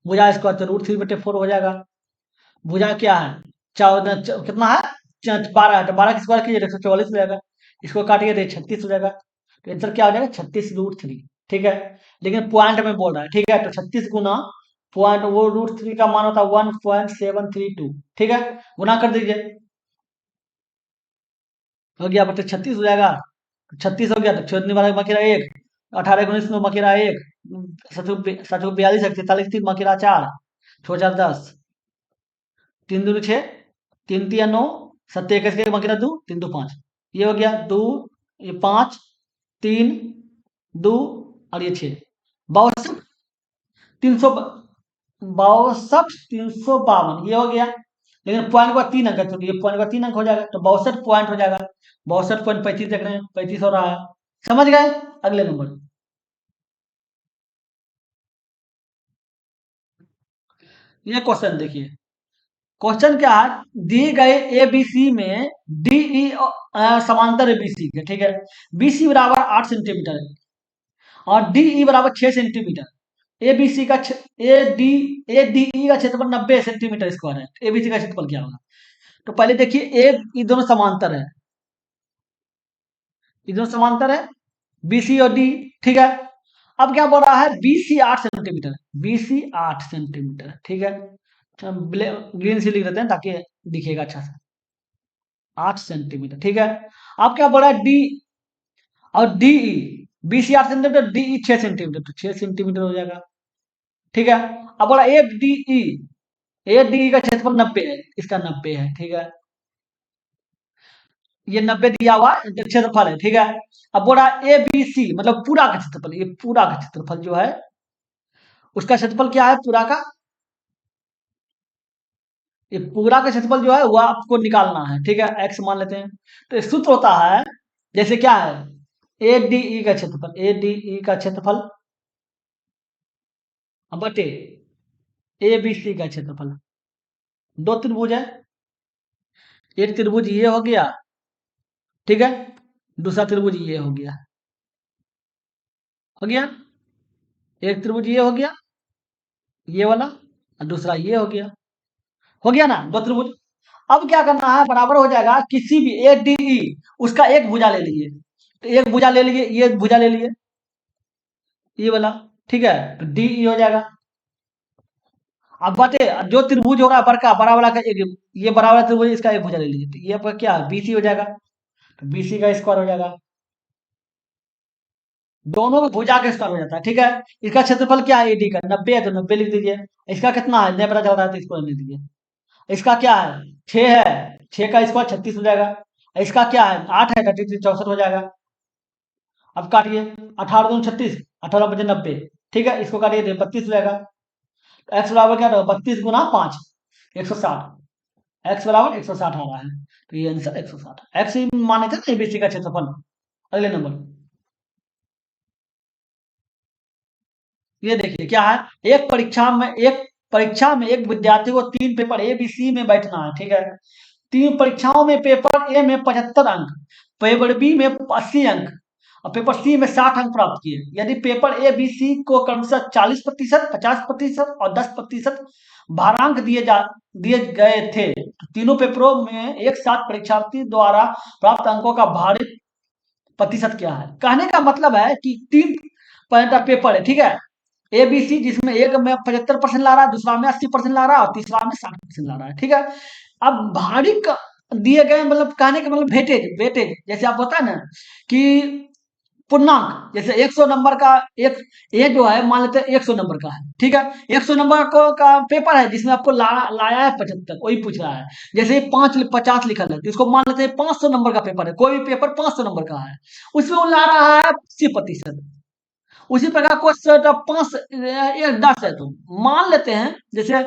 भुजा स्क्वायर तो रूट 3/4 हो जाएगा। भुजा क्या है 14, कितना है 12 है, तो 12 की स्क्वायर कीजिए 144 हो जाएगा, इसको काटिए तो 36 हो जाएगा, तो आंसर क्या हो जाएगा 36√3, ठीक है। लेकिन पॉइंट में बोल रहा है, ठीक है, तो 36 गुना पॉइंट, वो √3 का मान होता है 1.732, ठीक है, गुना कर दीजिए, हो गया बच्चे 36 हो जाएगा, 36 हो गया तो छोड़ने वाला मकीरा 1, 18 19 में मकीरा 1, 742 43 3 मकीरा 4, 6 4 10, 3 2 6, 3 3 9, 7 1 के मकीरा 2, 3 2 5, ये हो गया 2, ये 5, 3, 2 और ये 6, 62 300, 62 352, ये हो गया। लेकिन पॉइंट का 3 अंक है, तो ये पॉइंट का 3 अंक हो जाएगा, तो 62 पॉइंट हो जाएगा, 62.35 देख रहे हैं, 35 हो रहा है। समझ गए? अगले नंबर, ये क्वेश्चन देखिए, क्वेश्चन क्या है, दिए गए एबीसी में डीई समांतर है बीसी के, ठीक है, बीसी बराबर 8 सेंटीमीटर है और डीई बराबर 6 सेंटीमीटर। एबीसी का एडीई का क्षेत्रफल 90 सेंटीमीटर स्क्वायर है, एबीसी का क्षेत्रफल क्या होगा? तो पहले देखिए ए, ये दोनों समांतर है, ये दोनों समांतर है, बीसी और डी, ठीक है। अब क्या बोल रहा है बीसी 8 सेंटीमीटर, बीसी 8 सेंटीमीटर, ठीक है, तो हम ग्रीन से लिख देते हैं ताकि दिखेगा अच्छा से, 8 सेंटीमीटर, ठीक है। अब क्या बोल रहा है डी और DE, BC 8 centimetre, DE 6 centimetre, तो 6 सेंटीमीटर हो जाएगा, ठीक है। अब बोला ए डीई, ए डीई का क्षेत्रफल 90 है, इसका 90 है, ठीक है, ये 90 दिया हुआ क्षेत्रफल है, ठीक है। अब बोला ए बी सी मतलब पूरा का क्षेत्रफल, ये पूरा का क्षेत्रफल जो है उसका क्षेत्रफल क्या है पूरा का, ये पूरा का क्षेत्रफल जो है वो आपको निकालना है, ठीक है, एक्स मान लेते हैं। तो ये सूत्र होता है जैसे क्या है ए डी ई का क्षेत्रफल, ए डी ई का क्षेत्रफल बटे ए बी सी का क्षेत्रफल, दो त्रिभुज है, एक त्रिभुज ये हो गया, ठीक है, दूसरा त्रिभुज ये हो गया, हो गया, एक त्रिभुज ये हो गया ये वाला, और दूसरा ये हो गया ना दो त्रिभुज। अब क्या करना है बराबर हो जाएगा किसी भी ए डी ई, उसका एक भुजा ले लीजिए, तो एक भुजा ले लिए, ये भुजा ले लिए, ये वाला, ठीक है, तो डी ई हो जाएगा। अब बटे जो त्रिभुज हो रहा है बड़का बड़ा वाला का एक, ये बड़ा वाला त्रिभुज इसका एक भुजा ले लीजिए, तो ये आपका क्या बीसी हो जाएगा, तो बीसी का स्क्वायर हो जाएगा। दोनों में भुजा के स्क्वायर हो जाता है, ठीक है। इसका क्षेत्रफल क्या है, एडी का 90 है तो 90 लिख दीजिए। इसका कितना है नहीं पता चल रहा है तो इसको रहने दीजिए। इसका क्या है 6 है, 6 का स्क्वायर 36 हो जाएगा। इसका क्या है 8 है 33 64 हो जाएगा। अब काटिए, 18 दूनी 36, 18 बचे 90, ठीक है। इसको काटिए तो 32 हो जाएगा। एक्स बराबर क्या होगा 32 गुना 5, 160। एक्स बराबर 160 आ रहा है, तो ये आंसर 160। एक्स ही माने थे ना एबीसी का क्षेत्रफल। अगले नंबर, ये देखिए क्या है, एक परीक्षा में एक विद्यार्थी को 3 पेपर ए बी सी में बैठना है, ठीक है। 3 परीक्षाओं में पेपर ए में 75 अंक, पेपर बी में 80 अंक और पेपर सी में 60 अंक प्राप्त किए। यदि पेपर ए बी सी को क्रमशः 40%, 50% और 10% भारांक दिए गए थे, तो तीनों पेपरों में एक साथ परीक्षार्थी द्वारा प्राप्त अंकों का भारित प्रतिशत क्या है। कहने का मतलब है कि 3 पॉइंट का पेपर है, ठीक है। ए बी सी, जिसमें एक में 75% ला रहा है, दूसरा में 80% ला रहा है और तीसरा में 60% ला रहा है, ठीक है। अब दिए गए मतलब कहने का मतलब वेटेज, जैसे आप होता है ना कि पूर्णांक, जैसे 100 नंबर का एक ए जो है मान लेते हैं 100 नंबर का है, ठीक है। 100 नंबर को का पेपर है जिसमें आपको लाया है 75, वही पूछ रहा है। जैसे 550 लिखल है तो इसको मान लेते हैं 500 नंबर का पेपर है, कोई भी पेपर 500 नंबर का है, उसमें वो ला रहा है 80%। उसी प्रकार क्वेश्चन जब 5 एक 10 है तो मान लेते हैं जैसे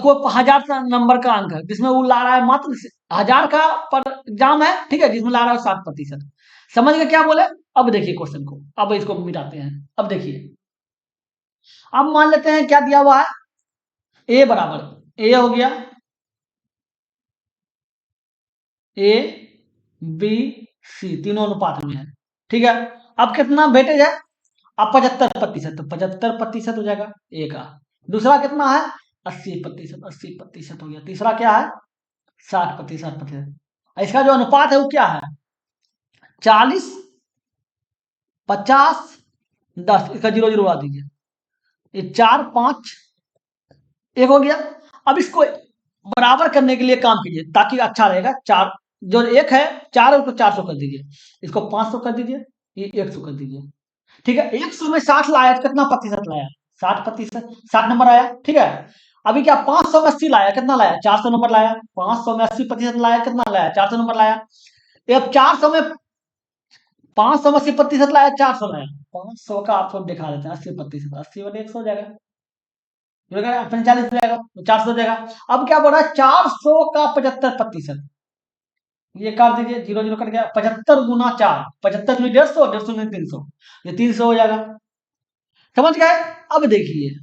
को 1000 नंबर का अंक है जिसमें वो ला रहा है मात्र 1000 का पर एग्जाम है, ठीक है, जिसमें ला रहा है 60%। समझ गए क्या बोले। अब देखिए क्वेश्चन को, अब इसको मिटाते हैं। अब देखिए, अब मान लेते हैं क्या दिया हुआ है, ए बराबर ए हो गया, ए बी सी तीनों अनुपात में है, ठीक है। अब कितना वेटेज है, अब 75%, तो 75% हो जाएगा ए का। दूसरा कितना है 80%, 80% हो गया। तीसरा क्या है 60%। इसका जो अनुपात है वो क्या है 40 50 10, इसका जीरो जीरो उड़ा दीजिए, ये 4 5 1 हो गया। अब इसको बराबर करने के लिए काम कीजिए ताकि अच्छा रहेगा। चार जो एक है 4 है उसको 400 कर दीजिए, इसको 500 कर दीजिए, ये 100 कर दीजिए, ठीक है। 100 में 60 लाया तो कितना प्रतिशत लाया 60%, 60 नंबर आया, ठीक है। अभी क्या 500 में 80 लाया, कितना लाया 400 नंबर लाया। 500 में 80% लाया, कितना लाया 400 नंबर लाया। ये अब 400 में 500 में 80% लाया 400 लाया, 500 का आपको दिखा देते हैं 80%, 80 बटे 100 हो जाएगा, 45 हो जाएगा, 400 हो जाएगा। अब क्या बोल रहा है 400 का 75%, ये काट दीजिए, जीरो जीरो कट गया। 75 गुना 4, 75 में 150, 150 में 300, ये 300 हो जाएगा। समझ गए। अब देखिए,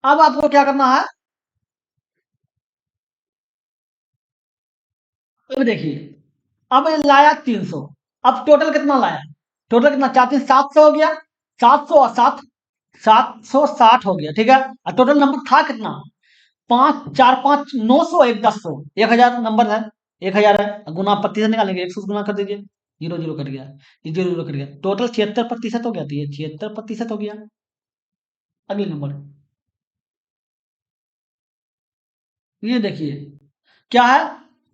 अब आपको क्या करना है, अब देखिए, अब ये लाया 300, अब टोटल कितना लाया, टोटल कितना 4700 हो गया, 700 और 7 760 हो गया, ठीक है। और टोटल नंबर था कितना 5 4 5 900 1 1000, 1000 नंबर है, 1000 है, गुना प्रतिशत निकालेंगे 100 गुना कर दीजिए, जीरो जीरो कट गया, ये जीरो जीरो कट गया, टोटल 76% हो गया, तो ये 76% हो गया। अगले नंबर, ये देखिए क्या है,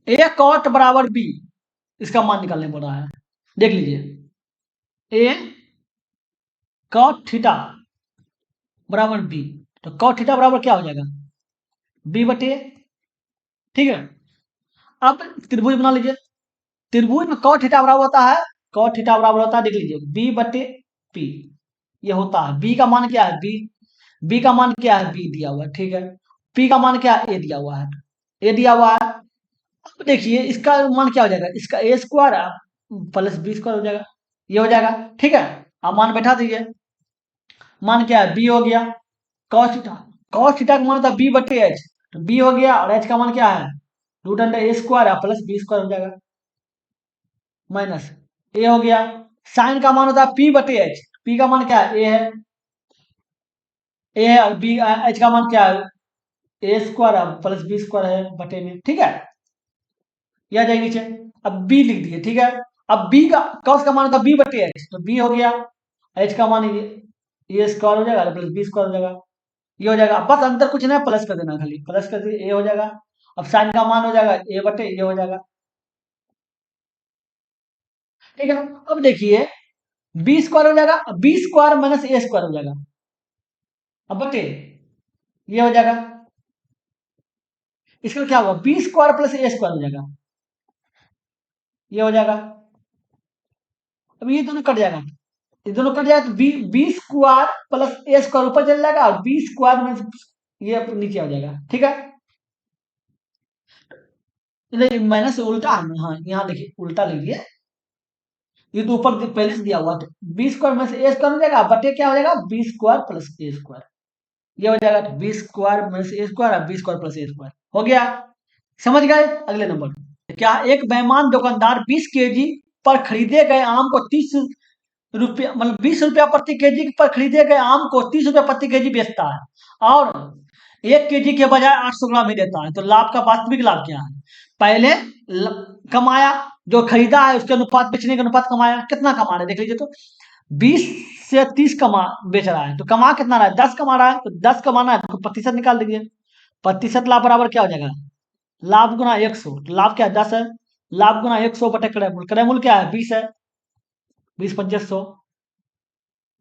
ए कॉट बराबर बी, इसका मान निकालने पड़ रहा है। देख लीजिए, ए कॉट थीटा बराबर बी, तो कॉट थीटा बराबर क्या हो जाएगा बी बटे, ठीक है। अब त्रिभुज बना लीजिए, त्रिभुज में कॉट थीटा बराबर होता है, कॉट थीटा बराबर होता है, देख लीजिए बी बटे पी, ये होता है। बी का मान क्या है बी का मान क्या है बी दिया हुआ है, ठीक है। पी का मान क्या है ए दिया हुआ है, ए दिया हुआ है। अब देखिए इसका मान क्या हो जाएगा, इसका ए स्क्वायर प्लस बी स्क्वायर हो जाएगा, ये हो जाएगा, ठीक है। अब मान बैठा दीजिए, मान क्या है बी हो गया, कॉस थीटा, कॉस थीटा का मान होता है बी बटे एच, तो बी हो गया और एच का मान क्या है रूट अंडर ए स्क्वायर प्लस बी स्क्वायर हो जाएगा, माइनस ए हो गया। साइन का मान होता है पी बटे एच, पी का मान क्या है ए है और बी एच का मान क्या है ए स्क्वायर प्लस बी स्क्वायर है बटे में, ठीक है। यह आ जाएगी नीचे, अब बी लिख दिए, ठीक है। अब बी का कॉस का मान होता है बी बटे एच, तो बी हो गया, एच का मान ये स्क्वायर हो जाएगा प्लस बी स्क्वायर हो जाएगा, ये हो जाएगा। बस अंतर कुछ नहीं, प्लस कर देना, खाली प्लस कर दिए, ए हो जाएगा। अब साइन का मान हो जाएगा ए बटे ये हो जाएगा, ठीक है। अब देखिए बी स्क्वायर हो जाएगा, बी स्क्वायर माइनस ए स्क्वायर हो जाएगा। अब बटे ये हो जाएगा, इसका क्या होगा, बी स्क्वायर प्लस ए स्क्वायर हो जाएगा, ये हो जाएगा। अब ये दोनों कट जाएगा, ये दोनों कट जाएगा तो बी बी स्क्वायर प्लस ए स्क्वायर ऊपर चल जाएगा और बी स्क्वायर माइनस ये नीचे आ जाएगा, ठीक है। नहीं माइनस उल्टा है ना, हाँ यहाँ देखिए उल्टा लिखिए, ये तो ऊपर पहले से दिया हुआ तो बी स्क्वायर माइनस ए स्क्वायर हो जाएगा, बटे क्या हो जाएगा, बी स्क्वायर प्लस ए स्क्वायर, ये हो जाएगा बी स्क्वायर माइनस ए स्क्वायर और बी स्क्वायर प्लस ए स्क्वायर हो गया। समझ गए। अगले नंबर, क्या एक बेईमान दुकानदार 20 केजी पर खरीदे गए आम को 30 रुपया मतलब 20 रुपया प्रति केजी पर खरीदे गए आम को 30 रुपया प्रति केजी बेचता है और 1 केजी के बजाय 800 ग्राम ही देता है, तो लाभ का वास्तविक लाभ क्या है। पहले कमाया, जो खरीदा है उसके अनुपात बेचने के अनुपात कमाया, कितना कमा रहा है देख लीजिए, तो 20 से 30 कमा बेच रहा है तो कमा कितना रहा है, 10 कमा रहा है, तो 10 कमाना है तो प्रतिशत निकाल दीजिए, प्रतिशत लाभ बराबर क्या हो जाएगा, लाभ गुना 100, तो लाभ क्या है 10 है, लाभ गुना 100 बटे क्रय मूल्य, क्रय मूल्य क्या है 20 है, 20 × 5 = 100,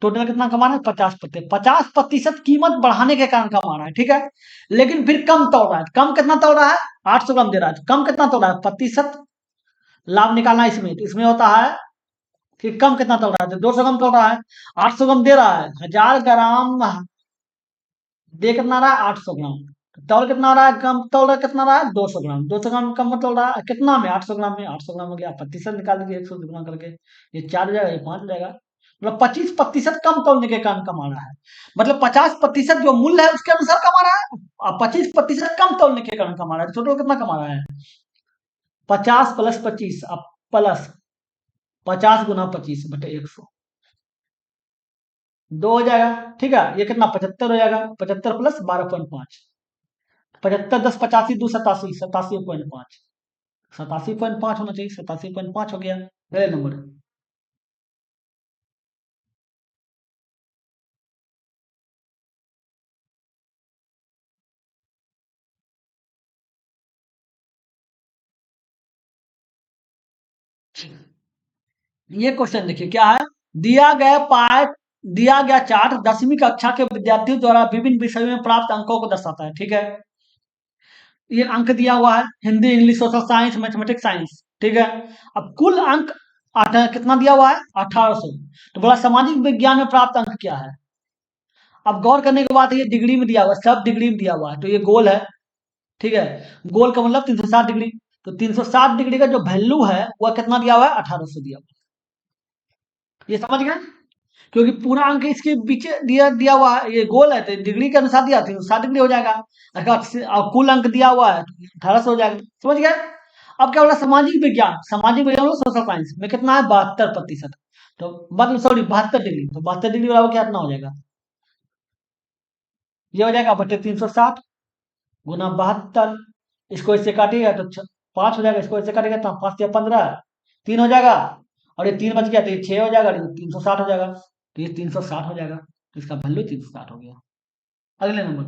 टोटल कितना कमा रहा है 50%, 50% कीमत बढ़ाने के कारण कमा रहा है, ठीक है। लेकिन फिर कम तोड़ रहा है, कम कितना तोड़ रहा है 800 ग्राम दे रहा है, तो कम कितना तोड़ रहा है प्रतिशत लाभ निकालना है इसमें, तो इसमें होता है कि कम कितना तोड़ रहा है, तो 200 ग्राम तोड़ रहा है, 800 ग्राम दे रहा है, 1000 ग्राम दे कितना रहा है 800 ग्राम, तौल कितना रहा है, कम तौल रहा कितना रहा है 200 ग्राम, 200 ग्राम कम तौल रहा है कितना में 800 ग्राम में, 800 ग्राम हो गया, प्रतिशत निकाल दीजिए 100 गुना करके, ये 4 हो जाएगा, ये 5 हो जाएगा, मतलब 25% कम तौलने के कारण कमा रहा है, मतलब 50% जो मूल्य है उसके अनुसार कमा रहा है और 25% कम तौलने के कारण कमा रहा है, टोटल कितना कमा रहा है 50 + 25 अब प्लस 50 × 25 बटे 100, 2 हो जाएगा, ठीक है, ये कितना 75 हो जाएगा, 75 + 12.5, 75 10 85 2 87 87.5, 87.5 होना चाहिए, 87.5 हो गया। अगले नंबर, ये क्वेश्चन देखिए क्या है, दिया गया पाठ दिया गया चार्ट 10वीं कक्षा के विद्यार्थियों द्वारा विभिन्न विषयों में प्राप्त अंकों को दर्शाता है, ठीक है। ये अंक दिया हुआ है Hindi English social science mathematics science, ठीक है। अब कुल अंक कितना दिया हुआ है 1800, तो बोला सामाजिक विज्ञान में प्राप्त अंक क्या है। अब गौर करने के बाद ये डिग्री में दिया हुआ है, सब डिग्री में दिया हुआ है, तो ये गोल है, ठीक है, गोल का मतलब 360 डिग्री, तो 360 डिग्री का जो वैल्यू है वह कितना दिया हुआ है 1800 दिया हुआ है, ये समझ गए, क्योंकि पूरा अंक इसके पीछे दिया दिया हुआ है, ये गोल है तो डिग्री के अनुसार दिया 360 डिग्री हो जाएगा, और कुल अंक दिया हुआ है 1800 हो जाएगा, समझ गए। अब क्या बोला सामाजिक विज्ञान सोशल साइंस में कितना है 72%, तो मतलब सॉरी 72 डिग्री, तो 72 डिग्री बराबर क्या कितना हो जाएगा, ये हो जाएगा बटे 360 गुना 72, इसको इससे काटिएगा तो 5 हो जाएगा, इसको इससे काटिएगा तो 5 या 15 3 हो जाएगा, और ये 3 बच गया तो ये 6 हो जाएगा, और ये 360 हो जाएगा, तो ये 360 हो जाएगा, तो इसका वैल्यू 360 हो गया। अगले नंबर,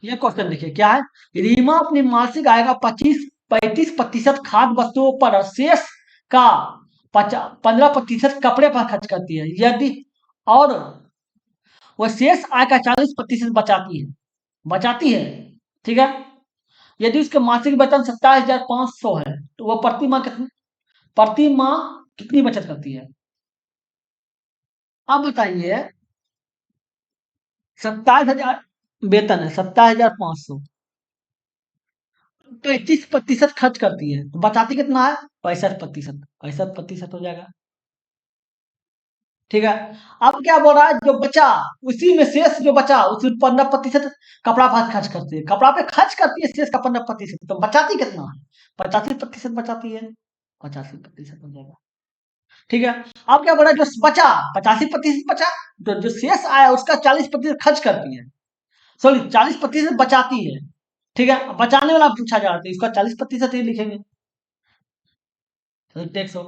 ये क्वेश्चन देखिए क्या है, रीमा अपनी मासिक आय का 35% खाद्य वस्तुओं पर और शेष का 15% कपड़े पर खर्च करती है, यदि और वह शेष आय का 40% बचाती है, ठीक है। यदि उसके मासिक वेतन 27,500 है तो वह प्रति माह कितनी बचत करती है। अब बताइए 27,000 वेतन है, 27,500, 35% खर्च करती है तो बचाती कितना है 65%, 65% हो जाएगा, ठीक है। अब क्या बोल रहा है जो बचा उसी में शेष जो बचा उसमें 15% कपड़ा पर खर्च करती है, कपड़ा पे खर्च करती है शेष का 15%, तो बचाती कितना है 85% बचाती है, 85% हो जाएगा, ठीक है। अब क्या बोल रहा है जो बचा 85% बचा, तो जो शेष आया उसका 40% खर्च करती है, सॉरी 40% बचाती है, ठीक है। बचाने वाला पूछा जा रहा है तो इसका 40% ही लिखेंगे, तो टैक्स हो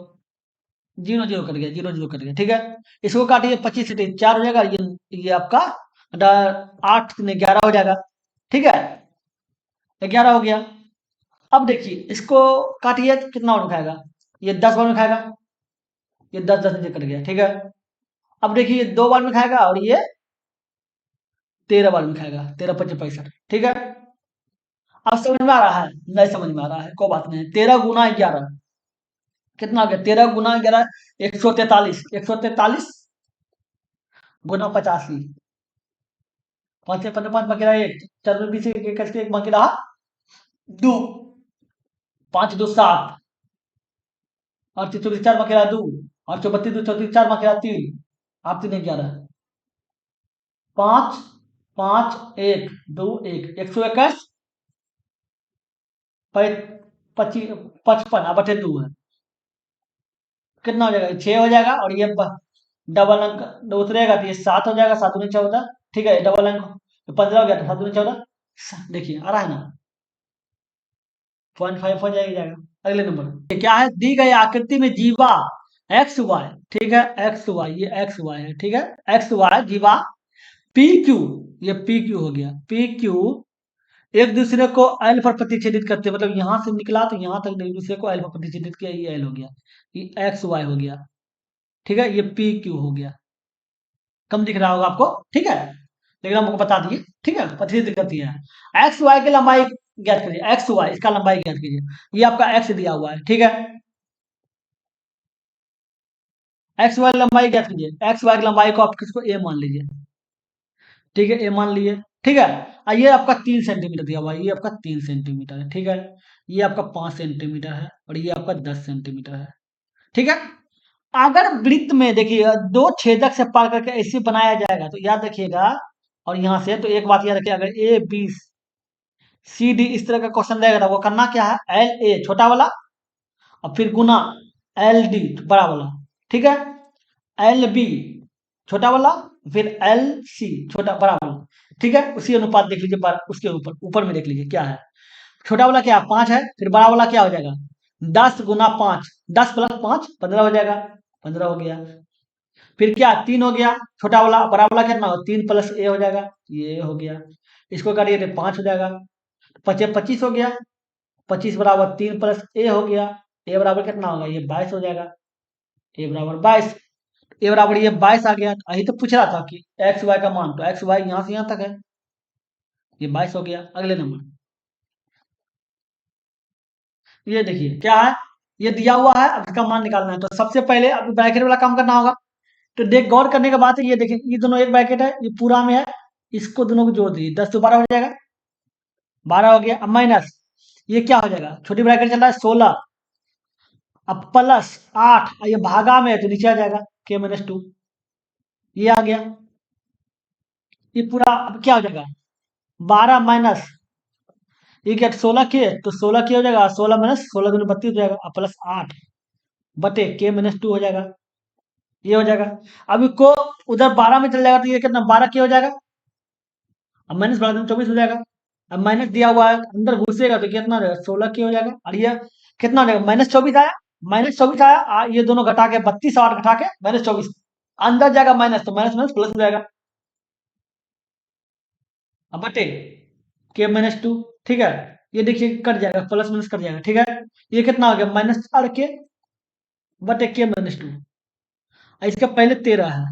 0 0 कट गया, 0 0 कट गया, ठीक है। इसको काटिए 25 से 4 हो जाएगा, ये आपका 8 ने 11 हो जाएगा, ठीक है। 11 हो गया। अब देखिए इसको काटिए तो कितना और खाएगा, ये 10 बार में खाएगा, ये 10 10 नीचे कट गया, ठीक है। अब देखिए ये 2 बार में खाएगा और ये 13 बार में खाएगा, 13 पच्चीस 65, ठीक है। अब समझ में आ रहा है? नहीं समझ में आ रहा है, कोई बात नहीं। 13 गुना 11 कितना हो गया? 13 गुना 11 143, 143 गुना 85, 5 5 बाकी रहा एक, 4 बीस एक करके एक बाकी रहा 2, 5 2 7, और 3 4 बाकी रहा 2, और 34 2 34 4 बाकी रहा 3, आप 3 11, 5 5 1 2 1 121 25 55 अब 2 है, कितना हो जाएगा? 6 हो जाएगा। और ये डबल अंक उतरेगा तो ये 7 हो जाएगा, 7 दूनी 14, ठीक है। डबल अंक 15 हो गया तो 7 दूनी 14, देखिए आ रहा है ना, 0.5 हो जाएगा। अगले नंबर ये क्या है? दी गई आकृति में जीवा एक्स वाई, ठीक है, एक्स वाई, ये एक्स वाई है, ठीक है, एक्स वाई जीवा पी क्यू, ये पी क्यू हो गया, पी क्यू एक दूसरे को एल पर प्रतिच्छेदित करते हैं, मतलब यहां से निकला तो यहां तक एक दूसरे को एल पर प्रतिच्छेदित किया, ये एल हो गया, ये एक्स वाई हो गया, ठीक है, ये पी क्यू हो गया। कम दिख रहा होगा आपको, ठीक है, लेकिन हमको बता दिए, ठीक है, प्रतिच्छेदित करती है। एक्स वाई की लंबाई ज्ञात कीजिए, एक्स वाई इसका लंबाई ज्ञात कीजिए, ये आपका एक्स दिया हुआ है, ठीक है। एक्स वाई लंबाई ज्ञात कीजिए, एक्स वाई की लंबाई को आप किसको ए मान लीजिए, ठीक है, ए मान लिए, ठीक है। ये आपका 3 सेंटीमीटर दिया हुआ है, ये आपका 3 सेंटीमीटर है, ठीक है। ये आपका 5 सेंटीमीटर है और ये आपका 10 सेंटीमीटर है, ठीक है। अगर वृत्त में देखिए दो छेदक से पार करके ऐसे बनाया जाएगा तो याद रखिएगा, और यहां से तो एक बात याद रखिए, अगर ए बी सी डी इस तरह का क्वेश्चन रहेगा तो वो करना क्या है? एल ए छोटा वाला और फिर गुना एल डी बड़ा वाला, ठीक है। एल बी छोटा वाला, फिर एल सी छोटा बड़ा वाला, ठीक है। उसी अनुपात देख लीजिए, उसके ऊपर ऊपर में देख लीजिए क्या है। छोटा वाला क्या 5 है, फिर बड़ा वाला क्या हो जाएगा? 10 गुना 5, 10 + 5 15 हो जाएगा, 15 हो गया। फिर क्या 3 हो गया, छोटा वाला, बड़ा वाला कितना हो? 3 + ए हो जाएगा, ये हो गया। इसको करिए तो 5 हो जाएगा, 25 हो गया, 25 बराबर 3 + ए हो गया, ए बराबर कितना होगा? ये 22 हो जाएगा, ए बराबर 22, ए बराबर ये 22 आ गया। यही तो पूछ रहा था कि एक्स वाई का मान, तो एक्स वाई यहाँ से यहाँ तक है, ये 22 हो गया। अगले नंबर ये देखिए क्या है, ये दिया हुआ है, अब इसका मान निकालना है। तो सबसे पहले अब ब्रैकेट वाला काम करना होगा। तो देख गौर करने के बाद ये देखिए, ये दोनों एक ब्रैकेट है, ये पूरा में है, इसको दोनों को जोड़ दीजिए, 10 तो 12 हो जाएगा, 12 हो गया। अब माइनस ये क्या हो जाएगा? छोटी ब्रैकेट चल रहा है 16, अब +8, ये भागा में है तो नीचे आ जाएगा k-2, ये आ गया। ये पूरा अब क्या हो जाएगा? 12 माइनस ये क्या 16 के, तो 16 के हो जाएगा, 16 माइनस 16 दूनी 32 हो जाएगा, अब +8 बटे k-2 हो जाएगा, ये हो जाएगा। अब इसको उधर 12 में चल जाएगा तो ये कितना 12 के हो जाएगा, अब माइनस 12 दूनी 24 हो जाएगा। अब माइनस दिया हुआ है, अंदर घुसेगा तो कितना हो जाएगा? 16 के हो जाएगा, और ये कितना हो जाएगा? -24 आया, -24 आया, ये दोनों घटा के 32 और घटा के -24, अंदर जाएगा माइनस, तो माइनस माइनस प्लस हो जाएगा, अब बटे k-2, ठीक है। ये देखिए कट जाएगा, प्लस माइनस कट जाएगा, ठीक है। ये कितना हो गया? -4 के बटे k-2, इसका पहले 13 है,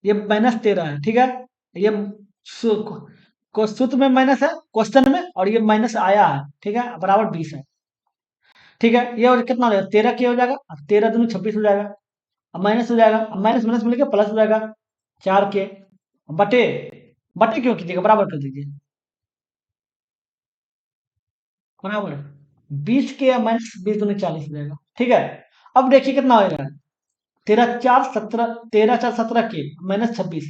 ये -13 है, ठीक है। ये सूत्र में माइनस है, क्वेश्चन में, और ये माइनस आया है, ठीक है, बराबर 20 है, ठीक है। ये और कितना हो जाएगा? 13 के हो जाएगा, अब 13 दूनी 26 हो जाएगा, अब माइनस हो जाएगा, अब माइनस माइनस मिलकर प्लस हो जाएगा, 4 के बटे, बटे क्यों कीजिएगा? बराबर कर दीजिए, बराबर 20 के -20 दूनी 40 हो जाएगा, ठीक है। अब देखिए कितना होगा? 13 4 17 के -26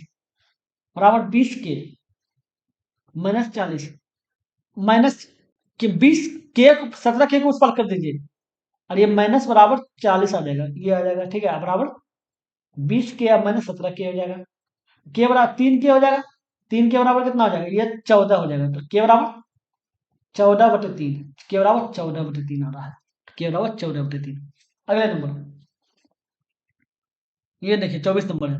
बराबर 20 के -40, माइनस के 20 के 17 के को उस पर कर दीजिए, और ये माइनस बराबर 40 आ जाएगा, ये आ जाएगा, ठीक है, बराबर 20 के अब -17 के हो जाएगा, के बराबर 3 के हो जाएगा, 3 के बराबर कितना हो जाएगा? ये 14 हो जाएगा, तो के बराबर 14/3, के बराबर 14/3 आ रहा है, के बराबर 14/3। अगले नंबर ये देखिए 24 नंबर है,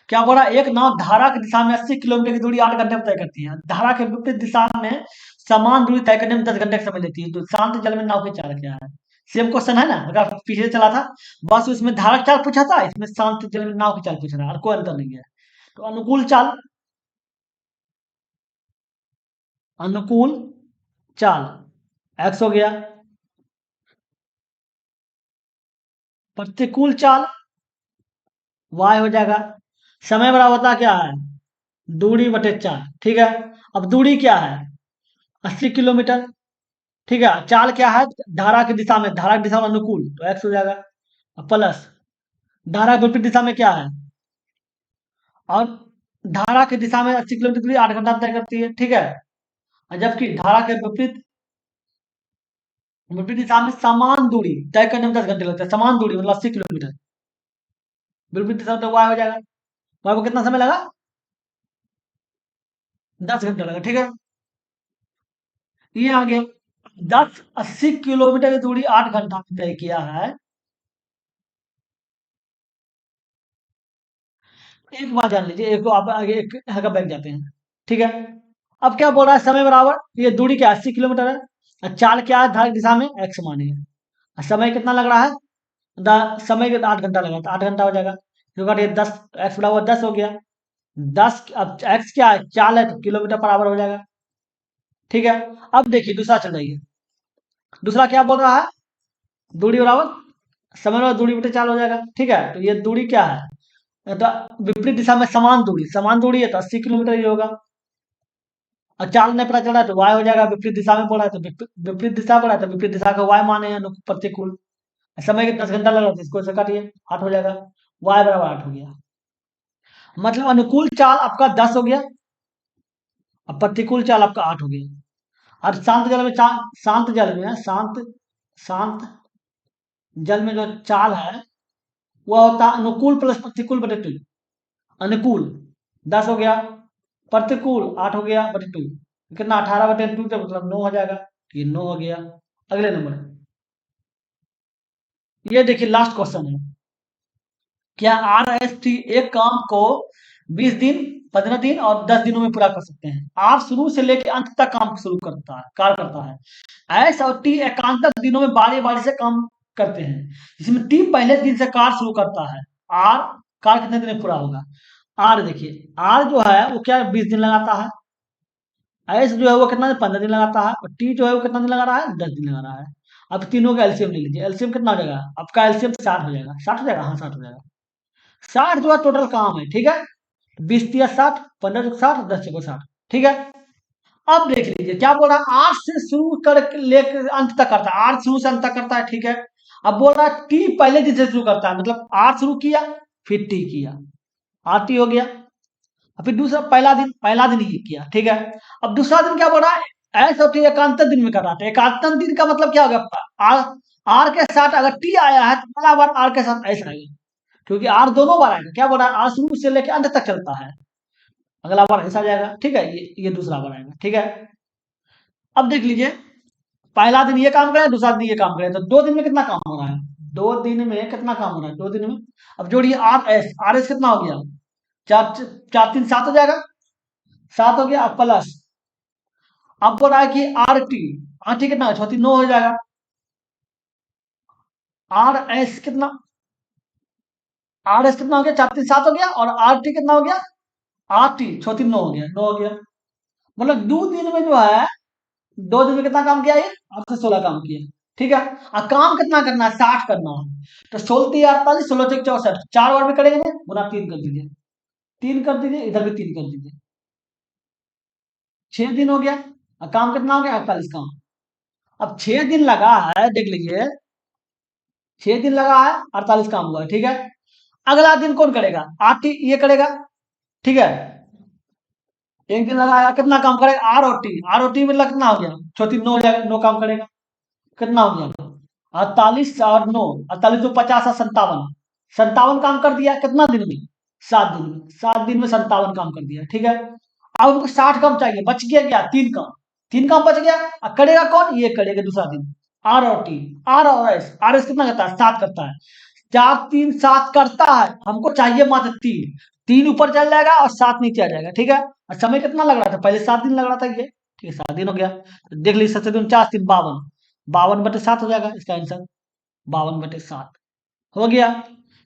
क्या बोला? एक नाव धारा की दिशा में 80 किलोमीटर की दूरी 8 घंटे में तय करती है, धारा के विपरीत दिशा में समान दूरी तय करने में 10 घंटे का समय लेती है। तो शांत जल में नाव की चाल क्या है? सेम क्वेश्चन है ना, अगर पीछे चला था, बस उसमें धारक चाल पूछा था, इसमें शांत जल में नाव की चाल पूछा था, और कोई अंतर नहीं है। तो अनुकूल चाल, अनुकूल चाल एक्स हो गया, प्रतिकूल चाल वाई हो जाएगा। समय बराबर होता क्या है? दूरी बटे चाल, ठीक है। अब दूरी क्या है? 80 किलोमीटर, ठीक है। चाल क्या है? धारा की दिशा में, धारा की दिशा में अनुकूल, तो एक्स हो जाएगा। अब प्लस धारा की विपरीत दिशा में क्या है? और धारा की दिशा में 80 किलोमीटर दूरी 8 घंटा तय करती है, ठीक है। और जबकि धारा के विपरीत विपरीत दिशा में समान दूरी तय करने में 10 घंटे लगते हैं। समान दूरी मतलब 80 किलोमीटर, विपरीत दिशा में तो वाई हो जाएगा। वाई को कितना समय लगा? 10 घंटा लगा, ठीक है। ये आगे 80 किलोमीटर की दूरी 8 घंटा में तय किया है। एक बात जान लीजिए, एक तो आप आगे एक का बैठ जाते हैं, ठीक है। अब क्या बोल रहा है? समय बराबर, ये दूरी क्या 80 किलोमीटर है, और चाल क्या है? धारा की दिशा में एक्स मानिए, और समय कितना लग रहा है? समय के 8 घंटा लगा, तो 8 घंटा हो जाएगा, क्योंकि ये 10, एक्स बराबर 10 हो गया। 10, अब एक्स क्या है? चाल है, तो किलोमीटर बराबर हो जाएगा, ठीक है। अब देखिए दूसरा चल जाइए, दूसरा क्या बोल रहा है? दूरी बराबर समय बराबर दूरी बटे चाल हो जाएगा, ठीक है। तो ये दूरी क्या है? तो विपरीत दिशा में समान दूरी, समान दूरी है तो 80 किलोमीटर ही होगा। और चाल नहीं पता चल रहा है तो वाई हो जाएगा, विपरीत दिशा में बोला है तो विपरीत दिशा बोला है तो विपरीत दिशा का वाई माने हैं, प्रतिकूल। समय के 10 घंटा लग रहा था, इसको ऐसे काटिए, 8 हो जाएगा, वाई बराबर 8 हो गया। मतलब अनुकूल चाल आपका 10 हो गया, और प्रतिकूल चाल आपका 8 हो गया। और शांत जल में शांत जल में शांत शांत जल में जो चाल है वह होता है अनुकूल प्लस प्रतिकूल बटे 2। अनुकूल 10 हो गया, प्रतिकूल 8 हो गया बटे 2, कितना? 18/2, तो मतलब 9 हो जाएगा। तो ये 9 हो गया। अगले नंबर, ये देखिए लास्ट क्वेश्चन है। क्या RST एक काम को 20 दिन, 15 दिन और 10 दिनों में पूरा कर सकते हैं? आर शुरू से लेकर अंत तक काम शुरू करता है, कार्य करता है। एस और टी एकांतर दिनों में बारी बारी से काम करते हैं, जिसमें टी पहले दिन से कार्य शुरू करता है। आर कार्य कितने दिन में पूरा होगा? आर देखिए, आर जो है वो क्या 20 दिन लगाता है, एस जो है वो कितना 15 दिन लगाता है, और टी जो है वो कितना दिन लगा रहा है? 10 दिन लगा रहा है। अब तीनों का एलसीएम ले लीजिए, एलसीएम कितना हो जाएगा? आपका एलसीएम 60 हो जाएगा, 60 हो जाएगा, हाँ 60 हो जाएगा। 60 जो है टोटल काम है, ठीक है। 20 × 60, 15 × 60, 10 × 60, ठीक है। अब देख लीजिए क्या बोल रहा है? आठ से शुरू कर लेकर अंत तक करता है, आठ शुरू से अंत तक करता है, ठीक है। अब बोल रहा है टी पहले दिन से शुरू करता है, मतलब आठ शुरू किया फिर टी किया, आठ टी हो गया। और फिर दूसरा पहला दिन ही किया, ठीक है। अब दूसरा दिन क्या बोल रहा है? ऐसा होती है एकांतर दिन में कर रहा था। एकांतर दिन का मतलब क्या हो गया? आर आर के साथ अगर टी आया है तो पहला बार आर के साथ ऐसा आएगा, क्योंकि आर दोनों बार आएगा। क्या बोल रहा है? आर शुरू से लेकर अंत तक चलता है, अगला बार ऐसा जाएगा, ठीक है। ये दूसरा बार आएगा, ठीक है। अब देख लीजिए, पहला दिन ये काम करे, दूसरा दिन ये काम करे, तो 2 दिन में कितना काम हो रहा है? 2 दिन में कितना काम हो रहा है? 2 दिन में अब जोड़िए आर एस कितना हो गया? चार, 4 3 7 हो जाएगा, 7 हो गया। अब प्लस अब बोल रहा है कि आर टी कितना? 6 3 9 हो जाएगा। आर एस कितना? आर एस कितना हो गया? 4 3 7 हो गया, और आर टी कितना हो गया? आर टी 6 3 9 हो गया, 9 हो गया। मतलब 2 दिन में जो है, 2 दिन में कितना काम किया? ये 8 से 16 काम किया, ठीक है। और काम कितना करना है? 60 करना है। तो 16 3 48, 16 3 64, 4 बार में करेंगे ना, गुना 3 कर दीजिए, 3 कर दीजिए, इधर भी 3 कर दीजिए, 6 दिन हो गया। और काम कितना हो गया? 48 काम। अब 6 दिन लगा है, देख लीजिए, 6 दिन लगा है, 48 काम हुआ है, ठीक है। अगला दिन कौन करेगा? आठ ये करेगा, ठीक है। एक दिन लगाया, कितना काम करेगा? आर और टी मतलब कितना हो गया? 6 3 9 हो जाएगा, 9 काम करेगा, कितना हो गया? 48 और 9, 48 2 50 और 57, 57 काम कर दिया, कितना दिन में? 7 दिन में, 7 दिन में 57 काम कर दिया, ठीक है। अब हमको 60 काम चाहिए, बच गया क्या? 3 काम, 3 काम बच गया। अब करेगा कौन? ये करेगा दूसरा दिन, आर और एस कितना करता है? 7 करता है। 4 3 7 करता है, हमको चाहिए मात्र 3, 3 ऊपर चल जाएगा और 7 नीचे आ जाएगा, ठीक है। और समय कितना लग रहा था? पहले 7 दिन लग रहा था ये, ठीक है, 7 दिन हो गया। तो देख लीजिए 7×4 = 52, 52/7 हो जाएगा इसका आंसर, 52/7 हो गया।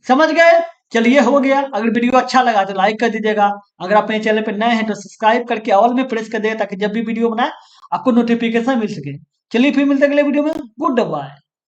समझ गए? चलिए हो गया। अगर वीडियो अच्छा लगा तो लाइक कर दीजिएगा। अगर आप मेरे चैनल पे नए हैं तो सब्सक्राइब करके ऑल में प्रेस कर दें ताकि जब भी वीडियो बनाए आपको नोटिफिकेशन मिल सके। चलिए फिर मिलते हैं अगले वीडियो में। Good bye.